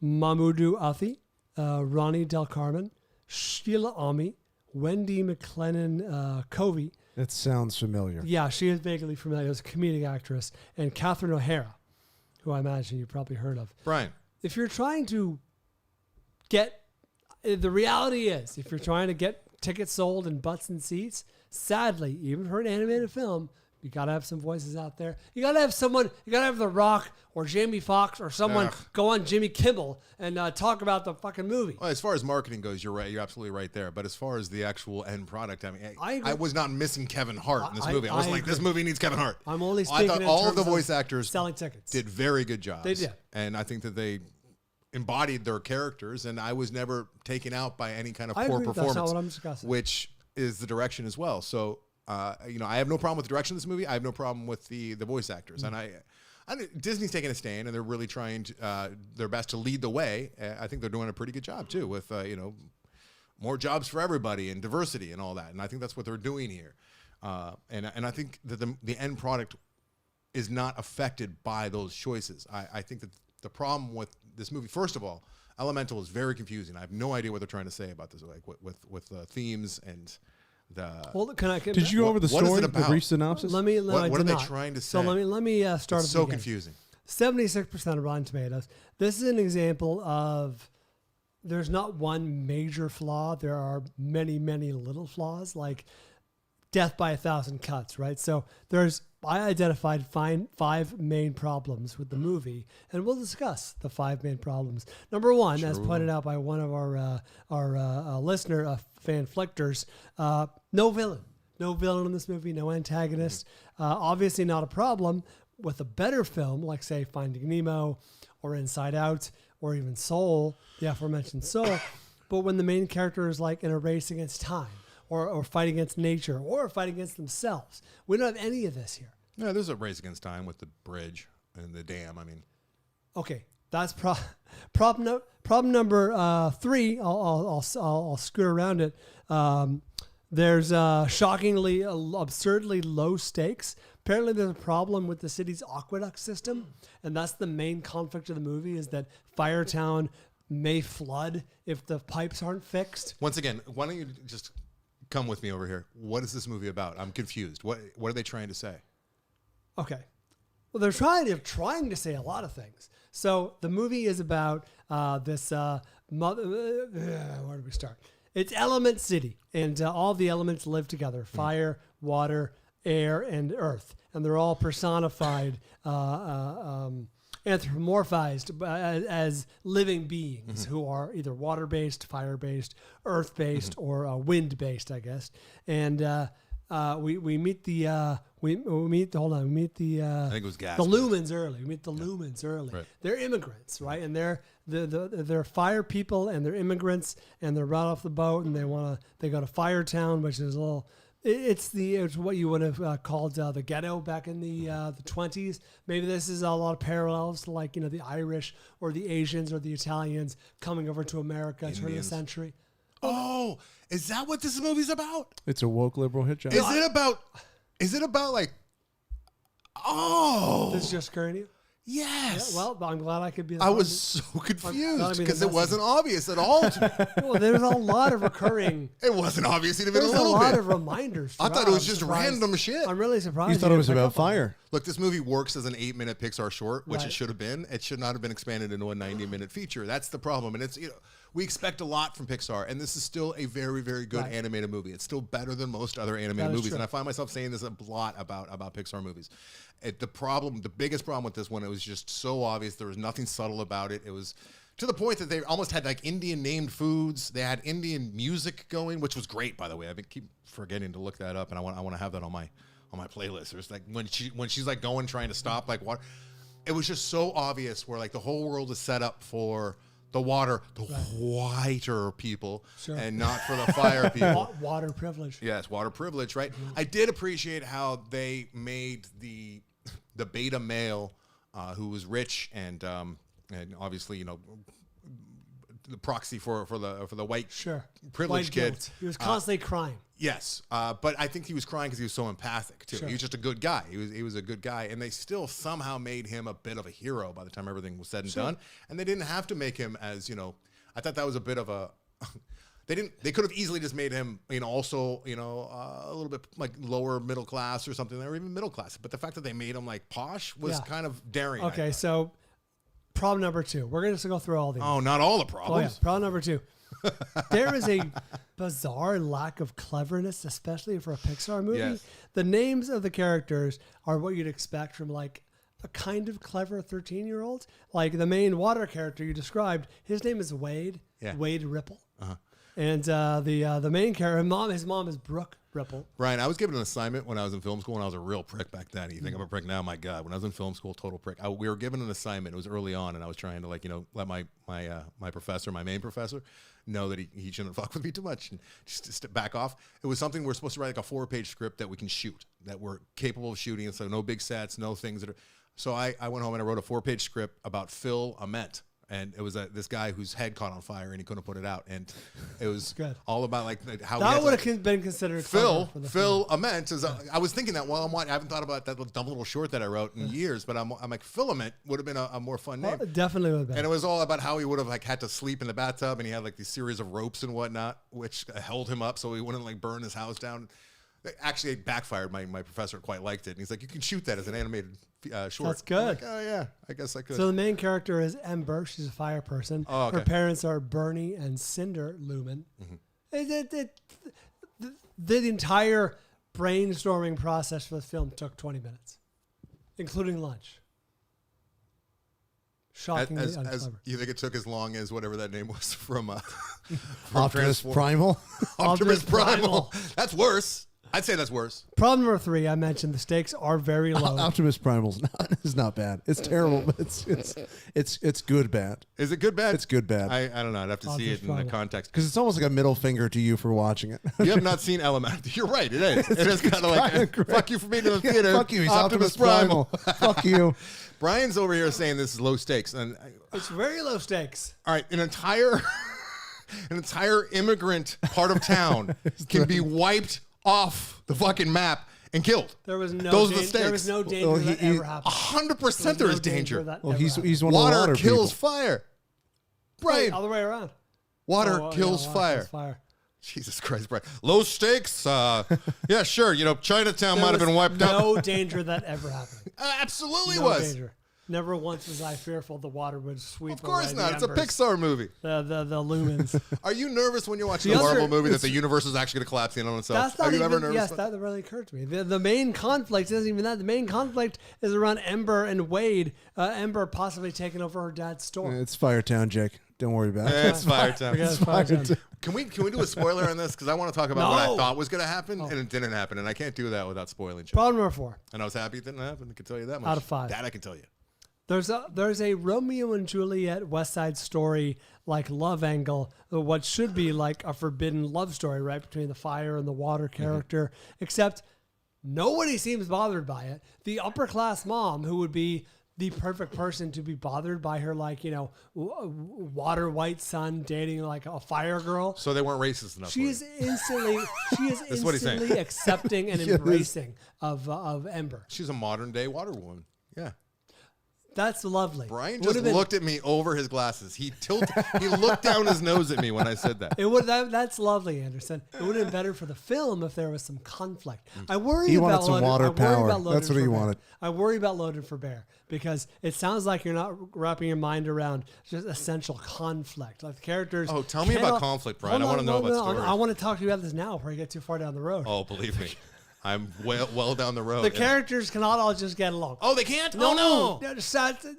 Mamoudou Athie, Ronnie Del Carmen, Sheila Ami, Wendy McLennan Covey. That sounds familiar. Yeah, she is vaguely familiar as a comedic actress. And Catherine O'Hara, who I imagine you've probably heard of. Brian. If you're trying to get... The reality is, if you're trying to get tickets sold and butts and seats, sadly, even for an animated film, you got to have some voices out there. You got to have someone, you got to have The Rock or Jamie Foxx or someone go on Jimmy Kimmel and talk about the fucking movie. Well, as far as marketing goes, you're right. You're absolutely right there. But as far as the actual end product, I mean, I was not missing Kevin Hart in this movie. I was like, this movie needs Kevin Hart. I'm only speaking I thought in all of terms the voice actors selling tickets did very good jobs. They did. And I think that they embodied their characters, and I was never taken out by any kind of poor performance. That's not what I'm discussing. Which is the direction as well. So, I have no problem with the direction of this movie. I have no problem with the voice actors. And Disney's taking a stand, and they're really trying their best to lead the way. I think they're doing a pretty good job too with more jobs for everybody and diversity and all that. And I think that's what they're doing here. And I think that the end product is not affected by those choices. I think that the problem with this movie, first of all, Elemental is very confusing. I have no idea what they're trying to say about this, like with the themes and the. Well, did you go over the story, the brief synopsis? What are they trying to say? So let me start. It's so confusing. 76% of Rotten Tomatoes. This is an example of there's not one major flaw. There are many, many little flaws, like death by 1,000 cuts, right? So I identified 5 main problems with the movie, and we'll discuss the 5 main problems. Number one, as pointed out by one of our listener, Fanclickssions, no villain. No villain in this movie, no antagonist. Obviously not a problem with a better film, like, say, Finding Nemo or Inside Out or even Soul, the aforementioned Soul. But when the main character is like in a race against time, or fight against nature, or fight against themselves. We don't have any of this here. No, there's a race against time with the bridge and the dam. I mean, okay, that's problem number 3. I'll scoot around it. There's shockingly, absurdly low stakes. Apparently, there's a problem with the city's aqueduct system, and that's the main conflict of the movie. Is that Firetown may flood if the pipes aren't fixed. Once again, why don't you just come with me over here? What is this movie about? I'm confused. What are they trying to say? Okay. Well, they're trying to say a lot of things. So the movie is about this mother. Where do we start? It's Element City, and all the elements live together: fire, water, air, and earth, and they're all personified, anthropomorphized as living beings who are either water-based, fire-based, earth-based, or wind-based, I guess. And we meet the I think it was gas. The Lumens early. We meet the Lumens early. Right. They're immigrants, right? And they're fire people, and they're immigrants, and they're right off the boat, and they go to Firetown, which is a little. It's what you would have called the ghetto back in the 20s. Maybe this is a lot of parallels to like the Irish or the Asians or the Italians coming over to America turn of the century. Oh, is that what this movie's about? It's a woke liberal hit job. Is it about like? Oh, This is just occurring to you? yes. Yeah, well, I'm glad I could be. I was so confused because it wasn't obvious at all. Well, there's a lot of recurring. It wasn't obvious even a There's a little lot bit. of reminders. I thought throughout. it was I'm just surprised. random shit. I'm really surprised. You thought it was didn't about pick up on fire. Look, this movie works as an 8-minute Pixar short, which Right. it should have been. It should not have been expanded into a 90-minute feature. That's the problem. And it's we expect a lot from Pixar, and this is still a very, very good Right. animated movie. It's still better than most other That animated is movies, true. and I find myself saying this a lot about Pixar movies. The biggest problem with this one, it was just so obvious. There was nothing subtle about it. It was to the point that they almost had like Indian named foods. They had Indian music going, which was great, by the way. I keep forgetting to look that up, and I want to have that on my playlist. There's like when she's like going trying to stop like water. It was just so obvious where like the whole world is set up for the whiter people, Sure. and not for the fire people. Water privilege. Yes, water privilege, right? I did appreciate how they made the beta male who was rich and obviously the proxy for the white Sure. privileged White kid. guilt. He was constantly crying. Yes, but I think he was crying because he was so empathic too. Sure. He was just a good guy. He was a good guy, and they still somehow made him a bit of a hero by the time everything was said and done. And they didn't have to make him as I thought that was a bit of a. They could have easily just made him also a little bit like lower middle class or something, or even middle class. But the fact that they made him like posh was kind of daring. Okay, so problem number 2. We're going to go through all these. Oh, not all the Oh, yeah. problems. Problem number 2. There is a bizarre lack of cleverness, especially for a Pixar movie. Yes. The names of the characters are what you'd expect from like a kind of clever 13-year-old. Like the main water character you described, his name is Wade. Yeah. Wade Ripple. And the main character, his mom is Brooke Ripple. Brian, I was given an assignment when I was in film school, and I was a real prick back then. You think I'm a prick now? My God, when I was in film school, total prick. We were given an assignment. It was early on, and I was trying to let my professor, my main professor, know that he shouldn't fuck with me too much and just to back off. It was something we're supposed to write like a 4-page script that we can shoot, that we're capable of shooting. So no big sets, no things that are. So I went home and I wrote a 4-page script about Phil Ament. And it was this guy whose head caught on fire and he couldn't put it out. And it was Good. all about like how That he would had, have been considered Phil clever for the film. Ament is. I was thinking that while I'm watching. I haven't thought about that dumb little short that I wrote in years. But I'm like Filament would have been a more fun name. Oh, definitely would have been. And it was all about how he would have like had to sleep in the bathtub, and he had like these series of ropes and whatnot, which held him up so he wouldn't like burn his house down. Actually, it backfired. My professor quite liked it, and he's like, "You can shoot that as an animated short." That's good. I'm like, oh yeah, I guess I could. So the main character is Ember. She's a fire person. Oh, okay. Her parents are Bernie and Cinder Lumen. The entire brainstorming process for the film took 20 minutes, including lunch. Shockingly as unclever. you think it took as long as whatever that name was from Optimus Transform- Primal. Optimus Optimus Primal. Primal. That's worse. I'd say that's worse. Problem number 3, I mentioned the stakes are very low. Optimus Primal's is not bad. It's terrible, but it's good bad. Is it good bad? It's good bad. I don't know. I'd have to see Optimus it in the Primal. context. Because it's almost like a middle finger to you for watching it. You have not seen Element. You're right. It is. It is kind of like kinda great. fuck you for being in the theater. Fuck you. He's Optimus Primal. Fuck you. Brian's over here saying this is low stakes, and It's very low stakes. all right, an entire immigrant part of town can be wiped off the fucking map and killed. There was no Those are the there was stakes. no danger Well, that he- ever happened. 100% there is danger. Well, he's one of the Water water kills people. fire. Right, Brian, all the way around. water Oh, yeah, kills water fire. kills fire. Jesus Christ, Brian. Low stakes? Yeah, sure. Chinatown There might have was been wiped out. no danger that ever happened. Absolutely No was. danger. Never once was I fearful the water would sweep Of course away not. the It's a embers, Pixar movie. the lumens. Are you nervous when you're watching The a Marvel other- movie that the universe is actually going to collapse in on itself? That's not Are you even. ever nervous? Yes, about- that really occurred to me. The main conflict isn't even that. The main conflict is around Ember and Wade. Ember possibly taking over her dad's store. It's Firetown, Jake. Don't worry about it. It's fire time. Forget it's fire time. Can we do a spoiler on this? Because I want to talk about what I No. thought was going to happen, and it didn't happen, and I can't do that without spoiling shit. Problem number 4. And I was happy it didn't happen. I can tell you that much. Out of 5. That I can tell you. There's a Romeo and Juliet West Side Story like love angle, what should be like a forbidden love story, right, between the fire and the water character, except nobody seems bothered by it. The upper class mom, who would be the perfect person to be bothered by her, like, water white son dating like a fire girl. So they weren't racist enough. She is instantly accepting and embracing of Ember. She's a modern day water woman. Yeah. That's lovely. Brian just looked at me over his glasses. He looked down his nose at me when I said that. That's lovely, Anderson. It would have been better for the film if there was some conflict. I worry He about wanted some water power. That's what he wanted. I worry about Loaded for Bear because it sounds like you're not wrapping your mind around just essential conflict. Like the characters. Oh, tell me about conflict, Brian. I want to know about stories. I want to talk to you about this now before you get too far down the road. Oh, believe me. I'm well down the road. The characters cannot all just get along. Oh, they can't? No.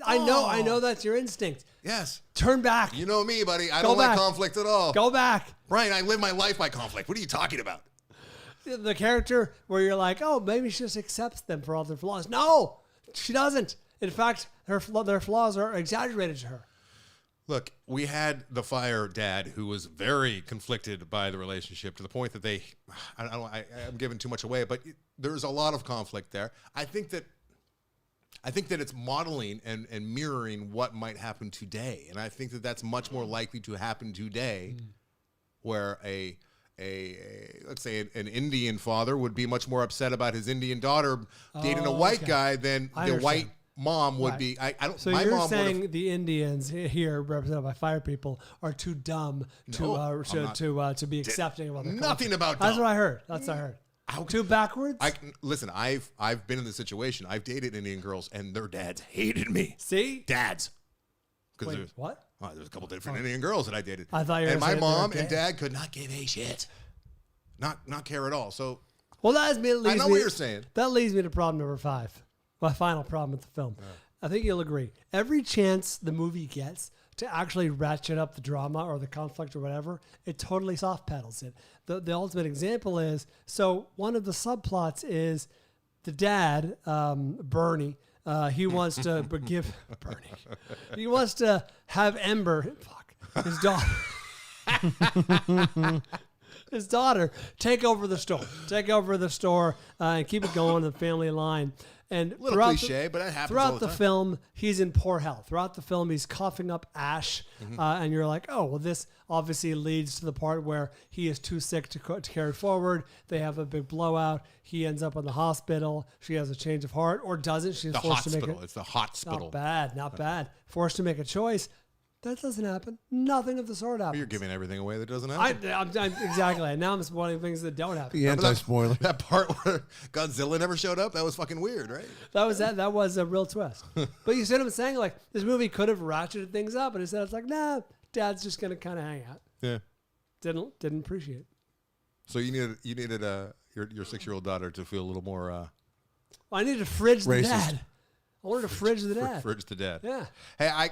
I know that's your instinct. Yes. Turn back. You know me, buddy. I don't like conflict at all. Go back. Brian, I live my life by conflict. What are you talking about? The character where you're like, oh, maybe she just accepts them for all their flaws. No, she doesn't. In fact, their flaws are exaggerated to her. Look, we had the fire dad who was very conflicted by the relationship to the point that I'm giving too much away, but there's a lot of conflict there. I think that it's modeling and mirroring what might happen today. And I think that that's much more likely to happen today where let's say an Indian father would be much more upset about his Indian daughter dating a white guy than the white mom would be. So you're saying the Indians here, represented by fire people, are too dumb to be accepting of other culture. Nothing about dumb. That's what I heard. Too backwards. Listen. I've been in this situation. I've dated Indian girls, and their dads hated me. See, dads. Wait, what? There's a couple different Indian girls that I dated. I thought you were and my saying mom and dad could not give a shit, not care at all. So, well, I know what you're saying. That leads me to problem number 5. My final problem with the film. Yeah. I think you'll agree. Every chance the movie gets to actually ratchet up the drama or the conflict or whatever, it totally soft pedals it. The ultimate example is, so one of the subplots is the dad, Bernie, he wants to give Bernie. He wants to have Ember, his daughter. His daughter take over the store and keep it going in the family line. And a little cliche, but that happens throughout the film, he's in poor health. Throughout the film, he's coughing up ash, and you're like, oh, well, this obviously leads to the part where he is too sick to carry forward. They have a big blowout. He ends up in the hospital. She has a change of heart, or doesn't. She's forced to make it. It's the hospital. Not bad. Forced to make a choice. That doesn't happen. Nothing of the sort happens. You're giving everything away that doesn't happen. Exactly. Now I'm spoiling things that don't happen. The anti-spoiler. That part where Godzilla never showed up, that was fucking weird, right? That was a real twist. But you see what I'm saying? Like, this movie could have ratcheted things up, but instead it's like, nah, Dad's just going to kind of hang out. Yeah. Didn't appreciate it. So you needed your 6-year-old daughter to feel a little more... I needed to fridge the dad. I wanted to fridge the dad. Fridge the dad. Yeah. Hey,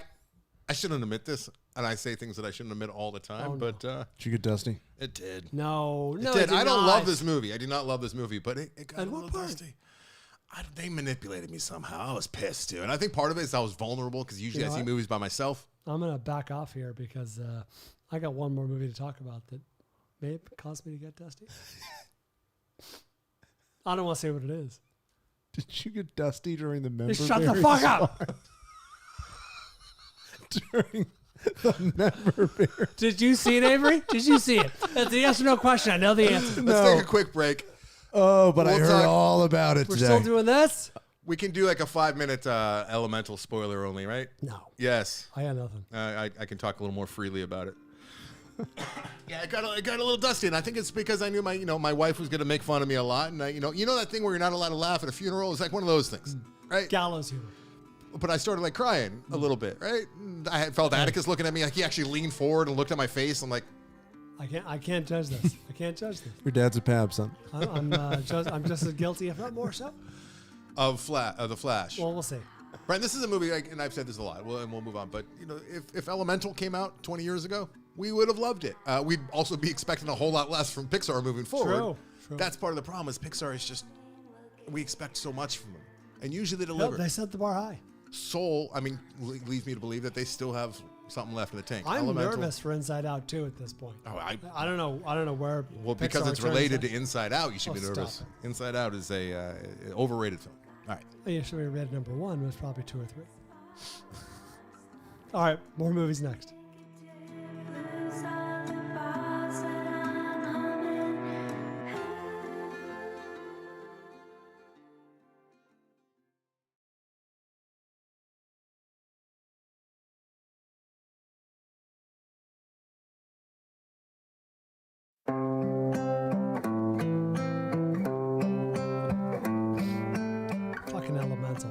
I shouldn't admit this, and I say things that I shouldn't admit all the time, but... Did you get dusty? It did. No, it did. I don't love this movie. I do not love this movie, but it got and a little dusty. They manipulated me somehow. I was pissed, too. And I think part of it is I was vulnerable, because usually I see movies by myself. I'm going to back off here, because I got one more movie to talk about that may cause me to get dusty. I don't want to say what it is. Did you get dusty during the member? Shut the fuck up! During the member beer. Did you see it, Avery? Did you see it? That's a yes or no question. I know the answer. Let's take a quick break. Oh, but I heard all about it We're today. still doing this? We can do like a 5-minute elemental spoiler only, right? No. Yes. I got nothing. I can talk a little more freely about it. Yeah, it got a little dusty, and I think it's because I knew my wife was going to make fun of me a lot, and you know that thing where you're not allowed to laugh at a funeral. It's like one of those things, right? Gallows humor. But I started like crying a little bit, right? I felt Atticus looking at me, like he actually leaned forward and looked at my face. I'm like, I can't judge this. I can't judge this. Your dad's a Pab, son. I'm just as guilty, if not more so. Of the Flash. Well, we'll see. Right, this is a movie, and I've said this a lot, and we'll move on. But if Elemental came out 20 years ago, we would have loved it. We'd also be expecting a whole lot less from Pixar moving forward. True. That's part of the problem. Is Pixar is just we expect so much from them, and usually they deliver. They set the bar high. Soul, I mean, leads me to believe that they still have something left in the tank. I'm nervous for Inside Out too at this point. Oh, I don't know. I don't know where. Well, because Pixar it's related turns to Inside Out, you should be stop nervous. it. Inside Out is a overrated film. All right. out. You should have read number 1 was probably 2 or 3. All right, more movies next. Fucking Elemental.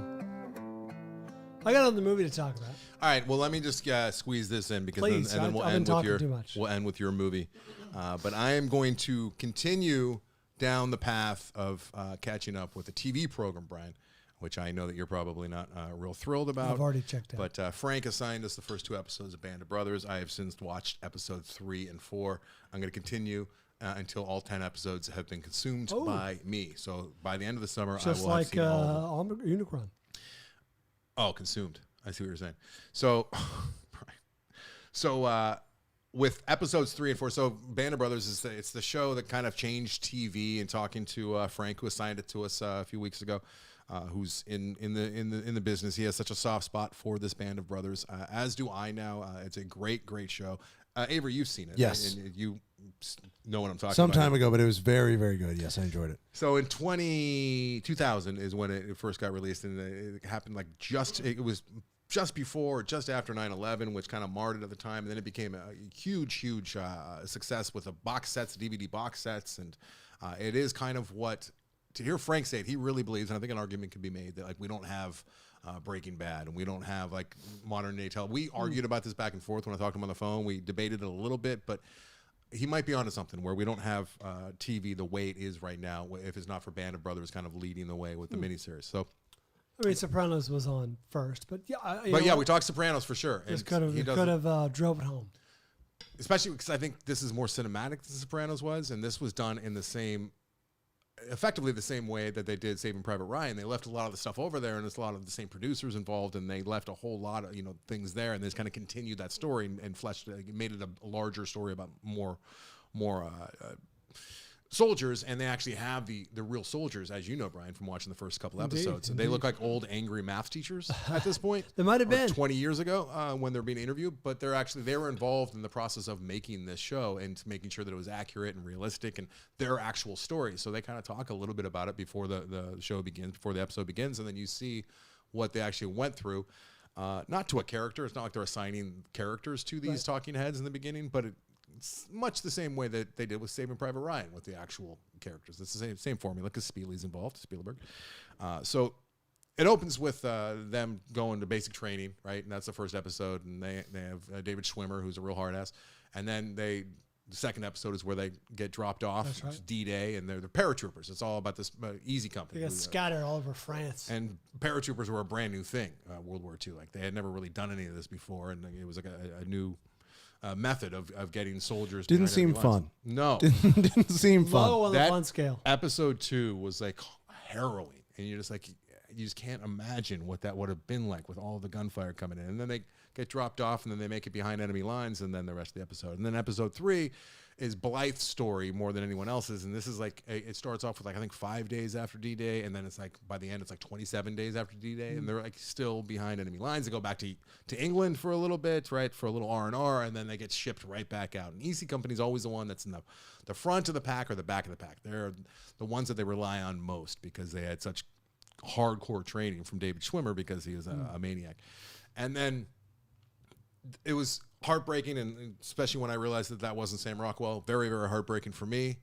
I got another movie to talk about. All right. Well, let me just squeeze this in because Please, then we'll I've been end with talking your too much. we'll end with your movie. But I am going to continue down the path of catching up with the TV program, Brian, which I know that you're probably not real thrilled about. I've already checked out. But Frank assigned us the first 2 episodes of Band of Brothers. I have since watched episodes 3 and 4. I'm going to continue until all 10 episodes have been consumed by me. So by the end of the summer, Just I will like have seen all of them. Unicron. Oh, consumed. I see what you're saying. So, with episodes 3 and 4, so Band of Brothers it's the show that kind of changed TV. And talking to Frank, who assigned it to us a few weeks ago, who's in the business, he has such a soft spot for this Band of Brothers, as do I now. It's a great show. Avery, you've seen it. Yes. And you know what I'm talking Some about. time ago, but it was very, very good. Yes, I enjoyed it. So in 2000 is when it first got released, and it happened like it was just before, just after 9/11, which kind of marred it at the time, and then it became a huge success with the box sets, DVD box sets, and it is kind of what, to hear Frank say it, he really believes, and I think an argument can be made that like we don't have Breaking Bad, and we don't have like modern day television. We argued about this back and forth when I talked to him on the phone. We debated it a little bit, but he might be onto something where we don't have TV the way it is right now if it's not for Band of Brothers kind of leading the way with the miniseries. So, I mean, Sopranos was on first, but yeah. We talked Sopranos for sure. Just could have drove it home. Especially because I think this is more cinematic than Sopranos was, and this was done in effectively the same way that they did Saving Private Ryan. They left a lot of the stuff over there, and there's a lot of the same producers involved, and they left a whole lot of things there, and they just kind of continued that story and fleshed it, made it a larger story about more soldiers, and they actually have the real soldiers, as you know, Brian, from watching the first couple episodes. They look like old angry math teachers at this point. They might have been 20 years ago when they're being interviewed, but they were involved in the process of making this show and making sure that it was accurate and realistic and their actual stories. So they kind of talk a little bit about it before the show begins, before the episode begins, and then you see what they actually went through. Not to a character. It's not like they're assigning characters to these talking heads in the beginning, but it's much the same way that they did with Saving Private Ryan with the actual characters. It's the same formula because Spielberg's involved, Spielberg. So it opens with them going to basic training, right? And that's the first episode. And they have David Schwimmer, who's a real hard ass. And then the second episode is where they get dropped off. That's right. It's D-Day, and they're paratroopers. It's all about this Easy Company. They got scattered all over France. And paratroopers were a brand new thing, World War II. Like they had never really done any of this before, and it was like a new method of getting soldiers. Didn't seem fun. No. Didn't seem fun. Low on the fun scale. Episode 2 was like harrowing, and you're just like, you just can't imagine what that would have been like with all the gunfire coming in. And then they get dropped off, and then they make it behind enemy lines, and then the rest of the episode. And then episode 3 is Blythe's story more than anyone else's. And this is like, it starts off with like, I think 5 days after D-Day. And then it's like, by the end, it's like 27 days after D-Day. And they're like still behind enemy lines. They go back to England for a little bit, right? For a little R&R. And then they get shipped right back out. And Easy Company's always the one that's in the front of the pack or the back of the pack. They're the ones that they rely on most because they had such hardcore training from David Schwimmer because he was a maniac. And then it was heartbreaking, and especially when I realized that wasn't Sam Rockwell. Very, very heartbreaking for me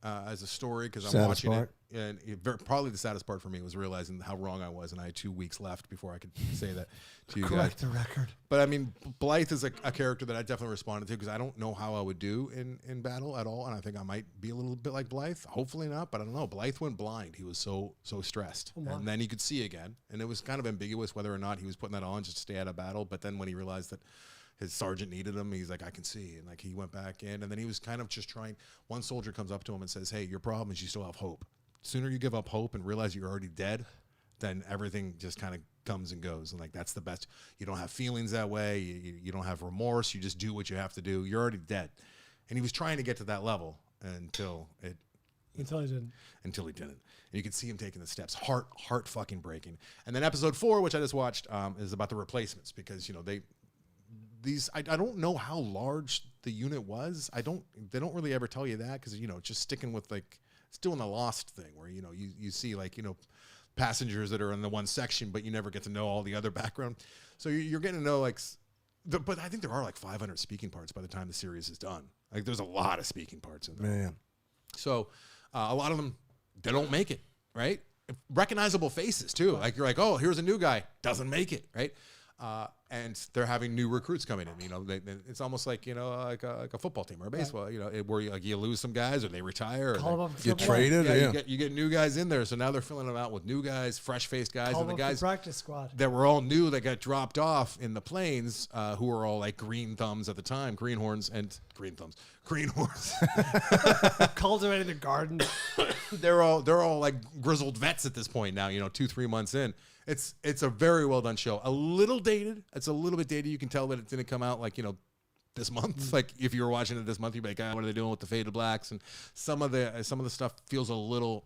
as a story because I'm watching it. And probably the saddest part for me was realizing how wrong I was, and I had 2 weeks left before I could say that to you Correct guys. the record. But I mean, Blythe is a character that I definitely responded to because I don't know how I would do in battle at all, and I think I might be a little bit like Blythe. Hopefully not, but I don't know. Blythe went blind. He was so stressed, and then he could see again, and it was kind of ambiguous whether or not he was putting that on just to stay out of battle. But then when he realized that his sergeant needed him, he's like, I can see, and like he went back in, and then he was kind of just trying. One soldier comes up to him and says, "Hey, your problem is you still have hope. Sooner you give up hope and realize you're already dead, then everything just kind of comes and goes, and like that's the best. You don't have feelings that way. You don't have remorse. You just do what you have to do. You're already dead. And he was trying to get to that level until he didn't. And you can see him taking the steps, heart fucking breaking. And then episode 4, which I just watched, is about the replacements, because I don't know how large the unit was. They don't really ever tell you that, because just sticking with like it's doing the Lost thing where you see like passengers that are in the one section, but you never get to know all the other background. So you're getting to know like. But I think there are like 500 speaking parts by the time the series is done. Like there's a lot of speaking parts in there. Man. So a lot of them, they don't make it, right? Recognizable faces too. Like you're like, oh, here's a new guy, doesn't make it, right? And they're having new recruits coming in. It's almost like like a football team or a baseball. Where you lose some guys or they retire, or get traded. Yeah, you get new guys in there. So now they're filling them out with new guys, fresh faced guys, and the guys practice squad that were all new that got dropped off in the planes, who were all like green thumbs at the time, greenhorns. Cultivating the garden. They're all like grizzled vets at this point now. 2-3 months in. It's a very well done show. A little dated. It's a little bit dated. You can tell that it didn't come out like this month. Like if you were watching it this month, you'd be like, what are they doing with the faded blacks? And some of the stuff feels a little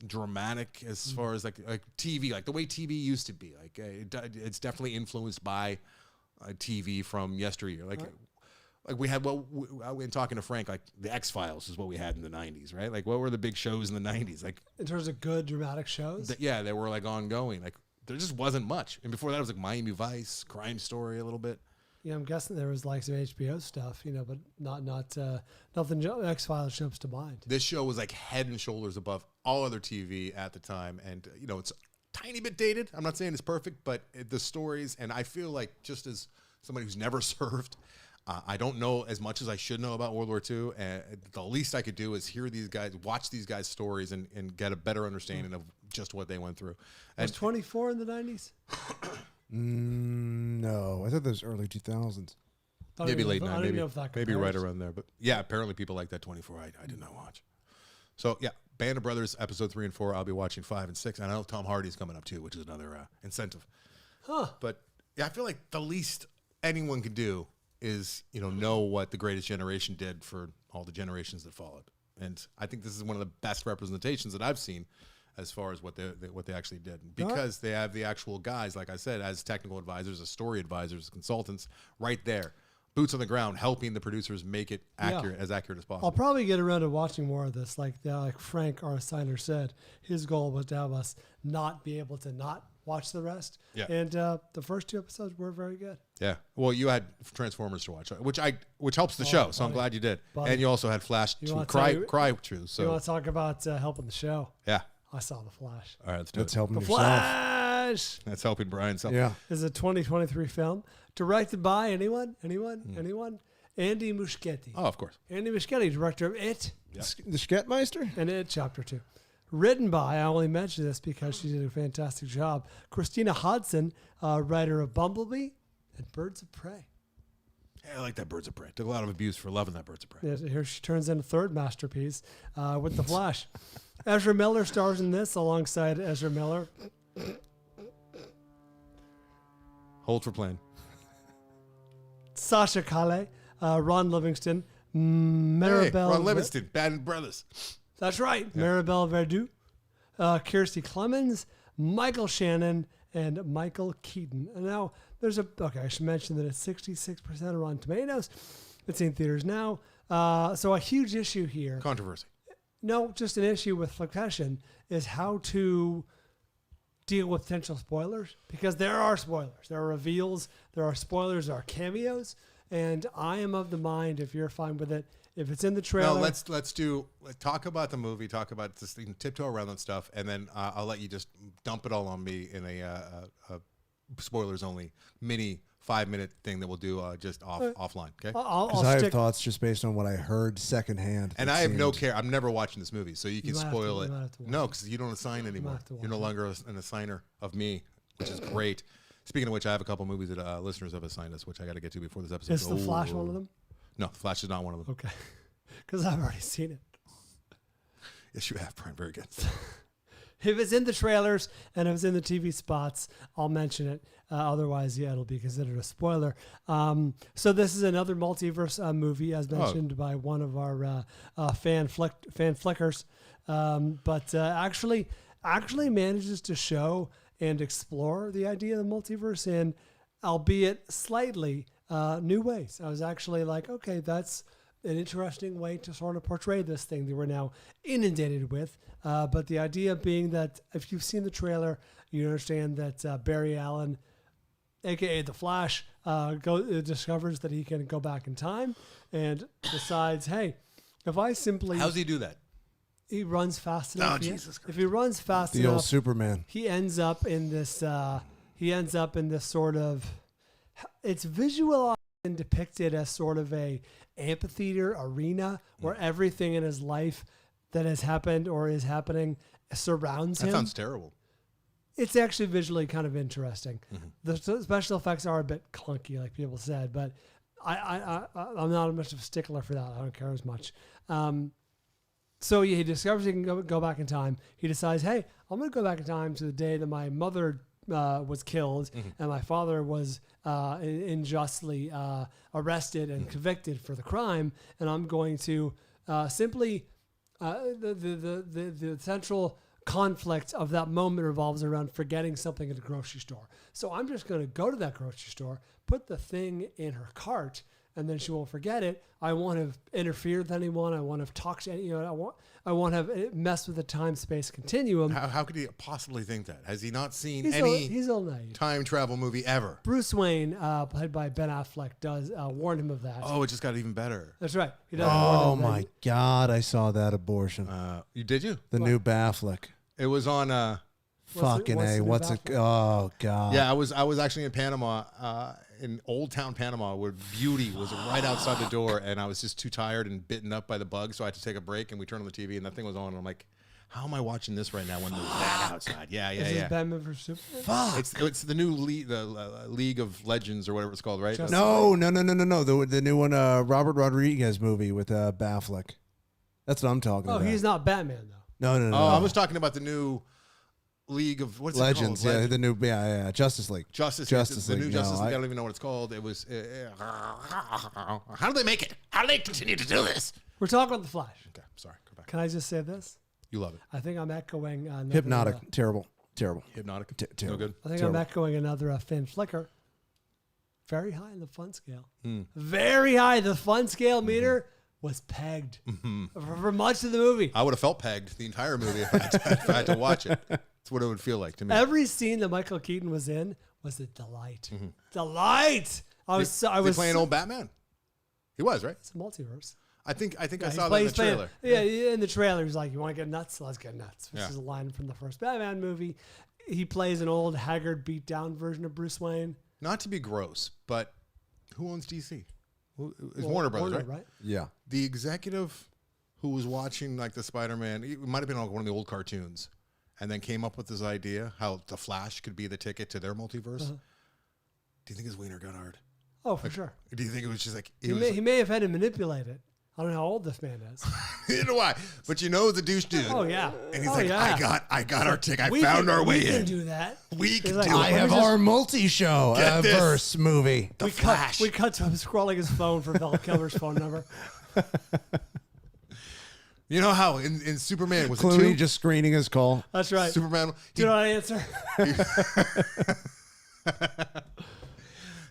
dramatic as far as like TV, like the way TV used to be. Like it's definitely influenced by TV from yesteryear. Like we had in talking to Frank, like the X-Files is what we had in the 90s, right? Like what were the big shows in the 90s? Like in terms of good dramatic shows? They were like ongoing. Like there just wasn't much. And before that it was like Miami Vice, Crime Story a little bit. Yeah, I'm guessing there was like some HBO stuff, but not nothing X-Files jumps to mind. This show was like head and shoulders above all other TV at the time. And it's a tiny bit dated. I'm not saying it's perfect, but the stories, and I feel like just as somebody who's never served, I don't know as much as I should know about World War II. And the least I could do is hear these guys, watch these guys' stories, and get a better understanding of just what they went through. Was 24 in the 90s? No, I thought that was early 2000s. Maybe late 90s. Maybe right compares. around there. But yeah, apparently people like that 24. I did not watch. So yeah, Band of Brothers, episode 3 and 4. I'll be watching 5 and 6. And I know Tom Hardy's coming up too, which is another incentive. But yeah, I feel like the least anyone could do is know what the Greatest Generation did for all the generations that followed. And I think this is one of the best representations that I've seen as far as what they actually did, because they have the actual guys, like I said, as technical advisors, as story advisors, as consultants, right there, boots on the ground, helping the producers make it as accurate as possible. I'll probably get around to watching more of this. Like Frank, our signer, said, his goal was to have us not be able to not watch the rest. Yeah. And the first 2 episodes were very good. Yeah. Well, you had Transformers to watch, which helps the show. So I'm glad you did. And you also had Flash to cry through. So you want to talk about helping the show? Yeah. I saw the Flash. All right, that's helping the yourself. Flash. That's helping Brian. Yeah. Is a 2023 film directed by anyone? Andy Muschietti. Oh, of course. Andy Muschietti, director of It. Yeah. The Schettmeister? And It Chapter 2. Written by, I only mention this because she did a fantastic job, Christina Hodson, writer of Bumblebee and Birds of Prey. Yeah, I like that Birds of Prey. Took a lot of abuse for loving that Birds of Prey. Yeah, here she turns in a third masterpiece with The Flash. Ezra Miller stars in this alongside Ezra Miller. Hold for plane. Sasha Calle, Ron Livingston, Maribel. Ron Livingston, Band Brothers. That's right. Yeah. Maribel Verdú, Kirstie Clemens, Michael Shannon, and Michael Keaton. And now I should mention that it's 66% on Rotten Tomatoes. It's in theaters now. So a huge issue here. Controversy. No, just an issue with Fanclickssions is how to deal with potential spoilers, because there are spoilers. There are reveals. There are spoilers. There are cameos. And I am of the mind, if you're fine with it, if it's in the trailer. No, let's talk about the movie, talk about this, tiptoe around that stuff, and then I'll let you just dump it all on me in a spoilers only mini 5-minute thing that we'll do just offline. Okay. Because I have thoughts just based on what I heard secondhand. And I have no care. I'm never watching this movie, so you can spoil it. No, because you don't assign anymore. You're no longer an assigner of me, which is great. Speaking of which, I have a couple movies that listeners have assigned us, which I got to get to before this episode. Is The Flash one of them? No, Flash is not one of them. Okay. Because I've already seen it. Yes, you have, Brian. Very good. if it's in the trailers and if it's in the TV spots, I'll mention it. Otherwise, yeah, it'll be considered a spoiler. So this is another multiverse movie, as mentioned by one of our fan flickers, but actually manages to show and explore the idea of the multiverse in, albeit slightly new ways. I was actually like, okay, that's an interesting way to sort of portray this thing that we're now inundated with. But the idea being that if you've seen the trailer, you understand that Barry Allen, aka the Flash, discovers that he can go back in time and decides, hey, if I simply... How's he do that? He runs fast enough. Oh, Jesus Christ. If he runs fast The enough, old Superman. he ends up in this. He ends up in this sort of. It's visualized and depicted as sort of a amphitheater arena where everything in his life that has happened or is happening surrounds him. That sounds terrible. It's actually visually kind of interesting. The special effects are a bit clunky, like people said, but I'm not much of a stickler for that. I don't care as much. So he discovers he can go back in time. He decides, hey, I'm going to go back in time to the day that my mother was killed and my father was unjustly arrested and convicted for the crime. And I'm going to simply the central conflict of that moment revolves around forgetting something at a grocery store. So I'm just going to go to that grocery store, put the thing in her cart, and then she won't forget it. I won't have interfered with anyone. I won't have talked to anyone. I won't have messed with the time-space continuum. How could he possibly think that? Has he not seen He's all naive. time travel movie ever? Bruce Wayne, played by Ben Affleck, does warn him of that. Oh, it just got even better. That's right. He does Oh, warn him my God. I saw that abortion. Did you? The new Baffleck. It was on. Fucking what's A. the new What's it? Baffleck? Oh, God. Yeah, I was actually in Panama, in Old Town Panama, where Beauty was right outside the door, and I was just too tired and bitten up by the bug, so I had to take a break. And we turned on the TV, and that thing was on. And I'm like, how am I watching this right now when there's that outside? Yeah. Is this Batman vs Superman? Fuck. It's the new League of Legends or whatever it's called, right? No. The new one, Robert Rodriguez movie with Baffleck. That's what I'm talking about. Oh, he's not Batman, though. No. Oh, I was talking about the new League of what's Legends. it called? Yeah, the new, Justice League. Justice League. The new Justice League. I don't even know what it's called. It was. How do they make it? How do they continue to do this? We're talking about The Flash. Okay, sorry. Go back. Can I just say this? You love it. I think I'm echoing another, Hypnotic. Terrible. Hypnotic. Terrible. No good. I think Terrible. I'm echoing another fan flicker. Very high in the fun scale. Very high. The fun scale meter was pegged for much of the movie. I would have felt pegged the entire movie if I had to watch it. That's what it would feel like to me. Every scene that Michael Keaton was in was a delight. Delight. I was playing old Batman. He was, right? It's a multiverse. I think I Yeah, saw that in the trailer. Yeah, in the trailer, he's like, "You want to get nuts? Let's get nuts." Which Yeah. is a line from the first Batman movie. He plays an old, haggard, beat down version of Bruce Wayne. Not to be gross, but who owns DC? It's Warner Brothers, right? Yeah. The executive who was watching like the Spider-Man, it might have been like one of the old cartoons, and then came up with this idea how the Flash could be the ticket to their multiverse. Do you think it's Wiener got hard? Oh, for sure. Do you think it was just like He may have had to manipulate it. I don't know how old this man is. You know why? But you know the douche dude. Oh yeah. And he's Oh, like, yeah. I got our ticket. We Found can- our way We in. can do that. We can He's like, do I it. have our multi-show Get this. verse movie. The Flash. We cut to him scrolling his phone for Val Kilmer's phone number. You know how in Superman was it Clooney two? just screening his call. That's right. Superman. Do you know how to answer?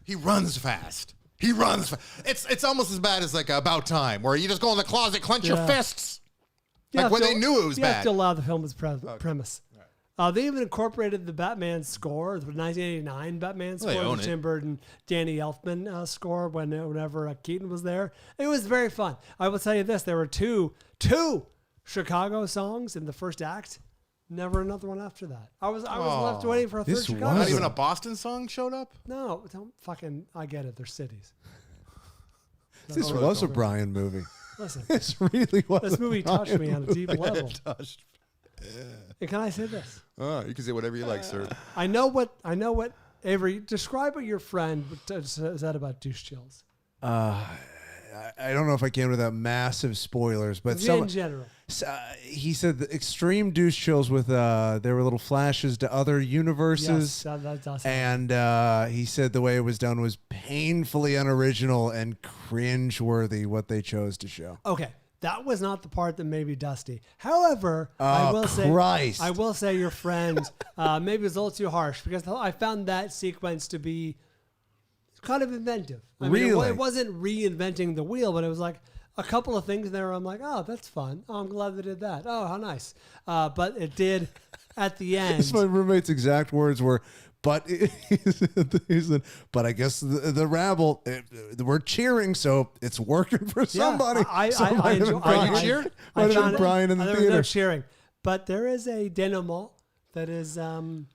He runs fast. He runs. It's almost as bad as like About Time, where you just go in the closet, clench your Yeah. fists. You Like have when to- they knew it was you have bad. to allow the film's premise. They even incorporated the Batman score, the 1989 Batman Well, they score, own the it. Tim Burton, Danny Elfman score whenever Keaton was there. It was very fun. I will tell you this: there were two Chicago songs in the first act. Never another one after that. I was left waiting for a third This Chicago. was Not song. even a Boston song showed up. No, don't fucking. I get it. They're cities. This was a Bryan movie. Listen, This really was. this movie touched me on a deep It level. touched. And can I say this? Oh, you can say whatever you like, sir. I know what Avery. Describe what your friend said about douche chills. I don't know if I came without massive spoilers, but in general. He said the extreme douche chills with there were little flashes to other universes. Yes, that's awesome. And he said the way it was done was painfully unoriginal and cringe-worthy what they chose to show. Okay, that was not the part that made me dusty. However, I will say your friend maybe was a little too harsh because I found that sequence to be kind of inventive. I mean, it wasn't reinventing the wheel, but it was like a couple of things there. I'm like, oh, that's fun. Oh, I'm glad they did that. Oh, how nice. But it did at the end. My roommate's exact words were, but but I guess the rabble, we're cheering, so it's working for somebody. I enjoy. Are you cheering? Might have been Bryan in the there theater. was no cheering, but there is a denouement that is heart-wrenching.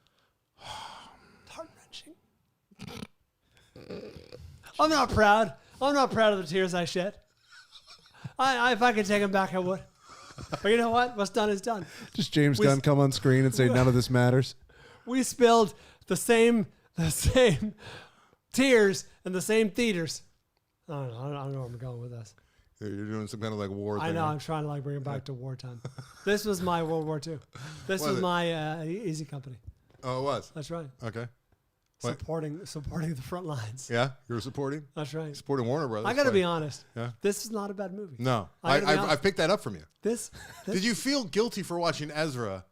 I'm not proud. I'm not proud of the tears I shed. If I could take them back, I would. But you know what? What's done is done. Just James Gunn come on screen and say none of this matters. We spilled the same tears in the same theaters. I don't know where I'm going with this. You're doing some kind of like war thing. I know. I'm trying to like bring it back to wartime. This was my World War II. This was my Easy Company. Oh, it was? That's right. Okay. Supporting the front lines. Yeah, you were supporting? That's right. Supporting Warner Brothers. I got to be honest. Yeah. This is not a bad movie. No. I've picked that up from you. This Did you feel guilty for watching Ezra?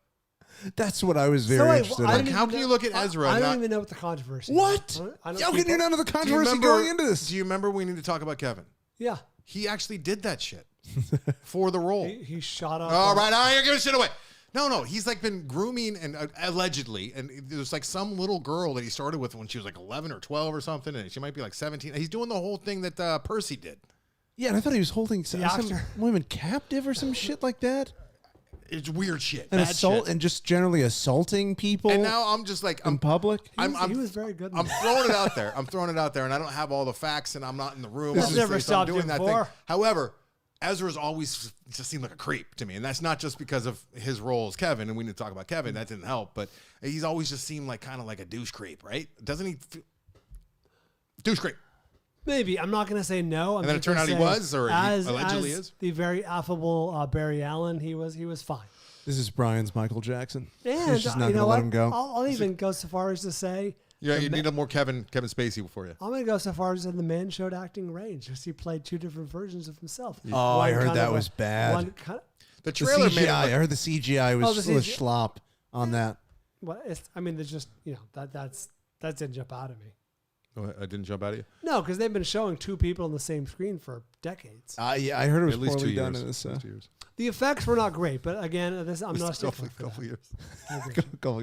That's what I was very interested in. How can you look at Ezra? I don't even know what the controversy is. What? How can you not know the controversy going into this? Do you remember we need to talk about Kevin? Yeah. He actually did that shit for the role. He shot up. All right, now you're giving shit away. No, he's like been grooming and allegedly, and there's like some little girl that he started with when she was like 11 or 12 or something, and she might be like 17. He's doing the whole thing that Percy did. Yeah, and I thought he was holding some women captive or some shit like that. It's weird shit. And shit. And just generally assaulting people. And now I'm just like in public. He was very good. I'm throwing it out there. And I don't have all the facts, and I'm not in the room. This never stopped doing him that before. thing. However, Ezra's always just seemed like a creep to me, and that's not just because of his role as Kevin. And we need to talk about Kevin. That didn't help, but he's always just seemed like kind of like a douche creep, right? Doesn't he? Douche creep. Maybe. I'm not going to say no. And then it turned out he was, or he allegedly is. The very affable Barry Allen, he was fine. This is Brian's Michael Jackson. And he's just not going to let him go. I'll even go so far as to say. Yeah, you need a more Kevin Spacey for you. I'm going to go so far as to say the man showed acting range because he played two different versions of himself. Oh, I heard that was bad. The trailer CGI, I heard the CGI was schlop on that. Well, there's just, that didn't jump out at me. Oh, I didn't jump out at you? No, because they've been showing two people on the same screen for decades. Yeah, I heard it was at least poorly 2 done years. in this. 2 years. The effects were not great, but again, I'm not a couple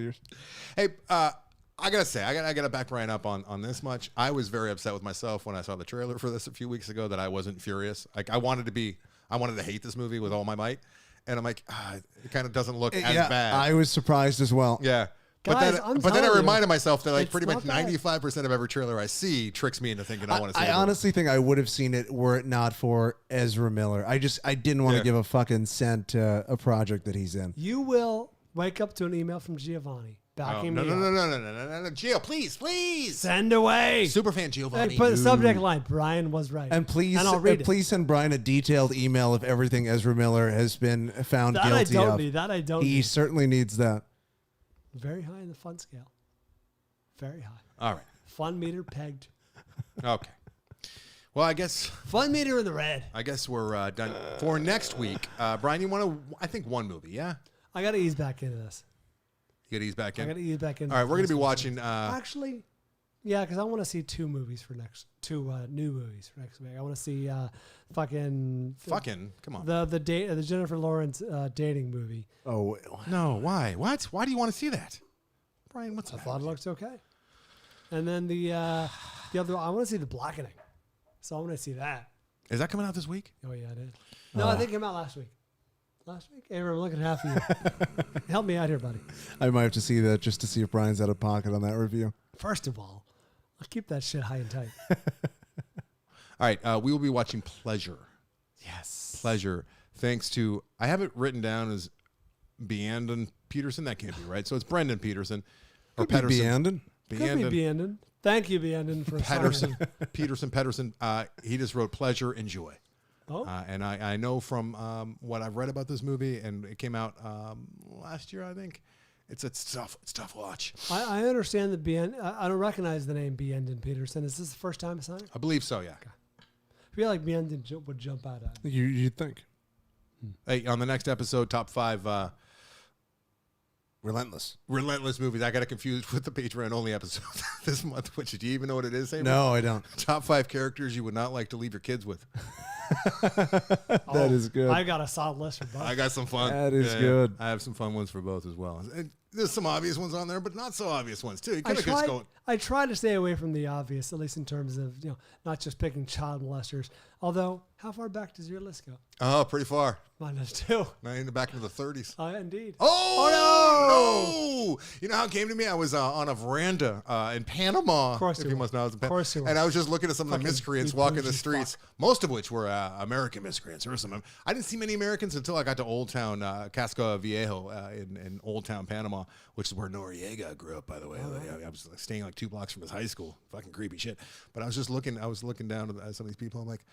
years. Hey, I gotta say, I gotta back Brian up on this much. I was very upset with myself when I saw the trailer for this a few weeks ago that I wasn't furious. Like I wanted to hate this movie with all my might, and I'm like, it kind of doesn't look as bad. I was surprised as well. Yeah. Guys, but then I reminded myself that like it's pretty much not bad. 95% of every trailer I see tricks me into thinking I want to see it. I honestly think I would have seen it were it not for Ezra Miller. I didn't want to give a fucking cent to a project that he's in. You will wake up to an email from Giovanni backing me up. No, Gio, please. Send away. Superfan Giovanni. Put the subject line, Brian was right. And please, I'll read it. Please send Brian a detailed email of everything Ezra Miller has been found guilty of. That I don't He need. certainly needs that. Very high in the fun scale. Very high. All right. Fun meter pegged. Okay. Well, I guess Fun meter in the red. I guess we're done for next week. Brian, you want to? I think one movie, yeah. I got to ease back into this. You got to ease back in. I got to ease back into. All right, we're gonna be this watching. Actually, yeah, because I want to see two new movies for next week. I want to see fucking. Come on. The Jennifer Lawrence dating movie. Oh no! Why? What? Why do you want to see that, Brian? What's I thought it looked okay. And then the other, I want to see The Blackening. So I want to see that. Is that coming out this week? Oh yeah, it is. No, I think it came out last week. Avery, I'm looking at half of you. Help me out here, buddy. I might have to see that just to see if Brian's out of pocket on that review. First of all, I'll keep that shit high and tight. All right, we will be watching Pleasure. Yes. Pleasure. Thanks to, I have it written down as Bryan Peterson. That can't be right. So it's Brendan Peterson. Or Could be Pedersen. Beandon. Could be Beandon. Thank you, Bienden, for Pedersen. He just wrote Pleasure and Joy. Oh. And I know from what I've read about this movie, and it came out last year, I think. It's tough watch. I understand that I don't recognize the name Bienden Peterson. Is this the first time I saw it? I believe so, yeah. Okay. I feel like Bienden would jump out at it. You'd think. Hey, on the next episode, top 5 Relentless movies. I got it confused with the Patreon only episode this month. Which, do you even know what it is? Avery? No, I don't. Top 5 characters you would not like to leave your kids with. That is good. I got a solid list for both. I got some fun. That is good. I have some fun ones for both as well. And there's some obvious ones on there, but not so obvious ones too. I try to stay away from the obvious, at least in terms of not just picking child molesters. Although, how far back does your list go? Oh, pretty far. Mine does too. Back into the 30s. Indeed. Oh, no! You know how it came to me? I was on a veranda in Panama. Of course if you must know, I was in course you were. and I was just looking at some of the miscreants walking the bougie streets, most of which were American miscreants. There were some. I didn't see many Americans until I got to Old Town, Casco Viejo in Old Town, Panama, which is where Noriega grew up, by the way. I was staying like 2 blocks from his high school. Fucking creepy shit. But I was just looking. I was looking down at some of these people. I'm like,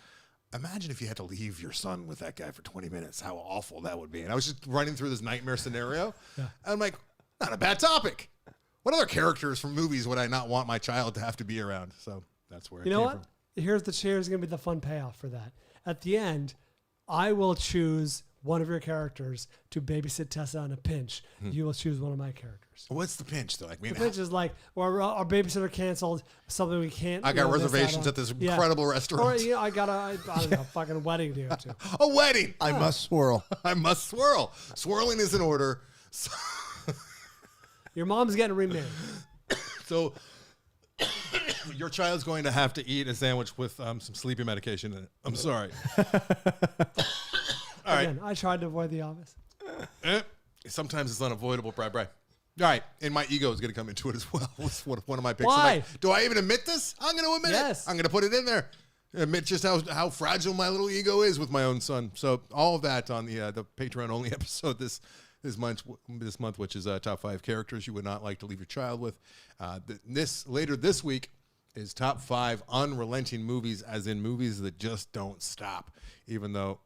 imagine if you had to leave your son with that guy for 20 minutes. How awful that would be. And I was just running through this nightmare scenario. Yeah. And I'm like, not a bad topic. What other characters from movies would I not want my child to have to be around? So that's where it came from. Here's going to be the fun payoff for that. At the end, I will choose one of your characters to babysit Tessa on a pinch. You will choose one of my characters. What's the pinch, though? The pinch is like, well, our babysitter canceled, something we can't. I got reservations at this incredible restaurant. Or, I got I don't know, a fucking wedding to go to. A wedding! I must swirl. I must swirl. Swirling is in order. Your mom's getting remarried. So your child's going to have to eat a sandwich with some sleeping medication in it. I'm sorry. All right. Again, I tried to avoid the obvious. Sometimes it's unavoidable, Bri. All right, and my ego is going to come into it as well. It's one of my picks. Why? Do I even admit this? I'm going to admit it. I'm going to put it in there. Admit just how fragile my little ego is with my own son. So all of that on the Patreon only episode this month, which is top 5 characters you would not like to leave your child with. Later this week is top 5 unrelenting movies, as in movies that just don't stop, even though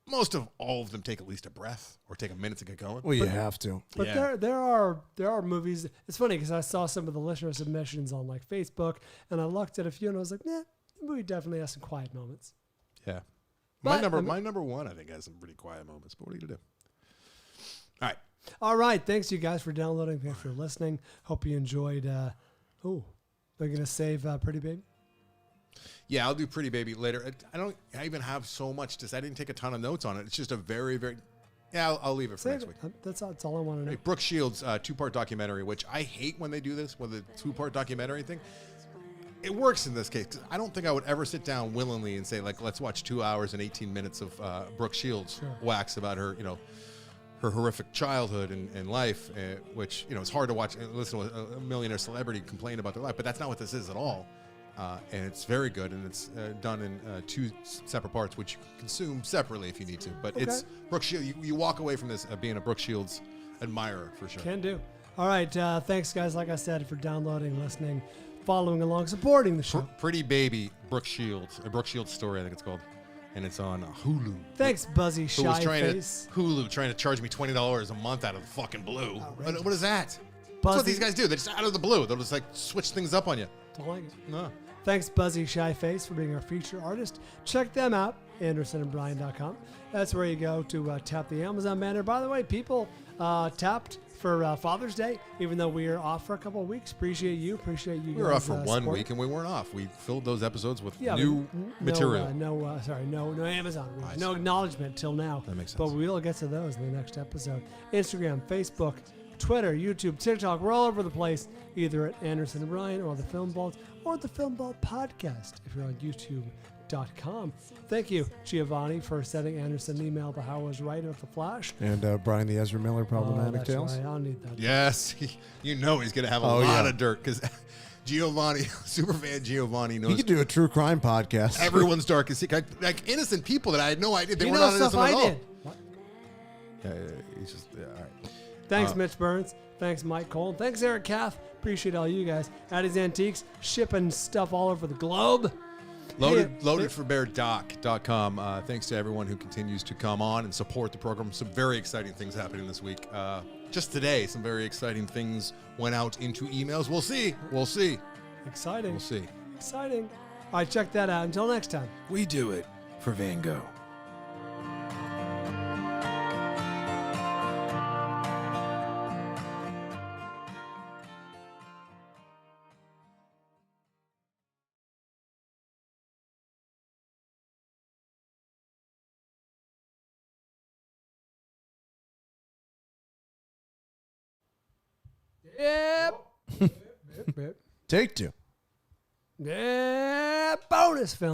most of all of them take at least a breath or take a minute to get going. Well, you have to. But there are movies. It's funny because I saw some of the listener submissions on like Facebook, and I looked at a few, and I was like, the movie definitely has some quiet moments. Yeah. But, my number one, I think, has some pretty quiet moments. But what are you going to do? All right. Thanks, you guys, for downloading. Thanks for listening. Hope you enjoyed. They're going to save Pretty Baby? Yeah, I'll do Pretty Baby later. I even have so much to say. I didn't take a ton of notes on it. It's just a very, very... Yeah, I'll leave it for next week. That's all I want to know. Hey, Brooke Shields' 2-part documentary, which I hate when they do this, with a 2-part documentary thing. It works in this case, 'cause I don't think I would ever sit down willingly and say, like, let's watch 2 hours and 18 minutes of Brooke Shields wax about her, her horrific childhood and life, which, it's hard to watch and listen to a millionaire celebrity complain about their life, but that's not what this is at all. And it's very good, and it's done in 2 separate parts, which you can consume separately if you need to. But it's Brooke Shields. You walk away from this being a Brooke Shields admirer for sure. Can do. All right. Thanks, guys, like I said, for downloading, listening, following along, supporting the show. Pretty Baby, Brooke Shields. A Brooke Shields story, I think it's called. And it's on Hulu. Thanks, Buzzy Shy Face. Hulu trying to charge me $20 a month out of the fucking blue. What is that? Buzzy. That's what these guys do. They're just out of the blue. They'll just switch things up on you. Don't like it. No. Thanks, Buzzy Shy Face, for being our feature artist. Check them out, AndersonandBryan.com. That's where you go to tap the Amazon banner. By the way, people tapped for Father's Day, even though we are off for a couple of weeks. Appreciate you. We were off for 1 week, and we weren't off. We filled those episodes with new material. No Amazon. No acknowledgement till now. That makes sense. But we'll get to those in the next episode. Instagram, Facebook, Twitter, YouTube, TikTok. We're all over the place, either at Anderson and Bryan or the Film Vault or the Film Vault Podcast if you're on YouTube.com. Thank you, Giovanni, for sending Anderson an email about how I was right about The Flash. And Brian the Ezra Miller Problematic Tales. Right. I'll need that. Yes. He's going to have a lot of dirt because Giovanni, superfan Giovanni, knows. He could do a true crime podcast. Everyone's dark and secret. Like innocent people that I had no idea. They were not innocent at all. Did. What? Yeah, he's just, all right. Thanks, Mitch Burns. Thanks, Mike Cole. Thanks, Eric Caff. Appreciate all you guys. Addie's Antiques, shipping stuff all over the globe. Loadedforbeardoc.com. Thanks to everyone who continues to come on and support the program. Some very exciting things happening this week. Just today, some very exciting things went out into emails. We'll see. Exciting. We'll see. Exciting. All right, check that out. Until next time. We do it for Van Gogh. Yep. Take two. Yeah, bonus film.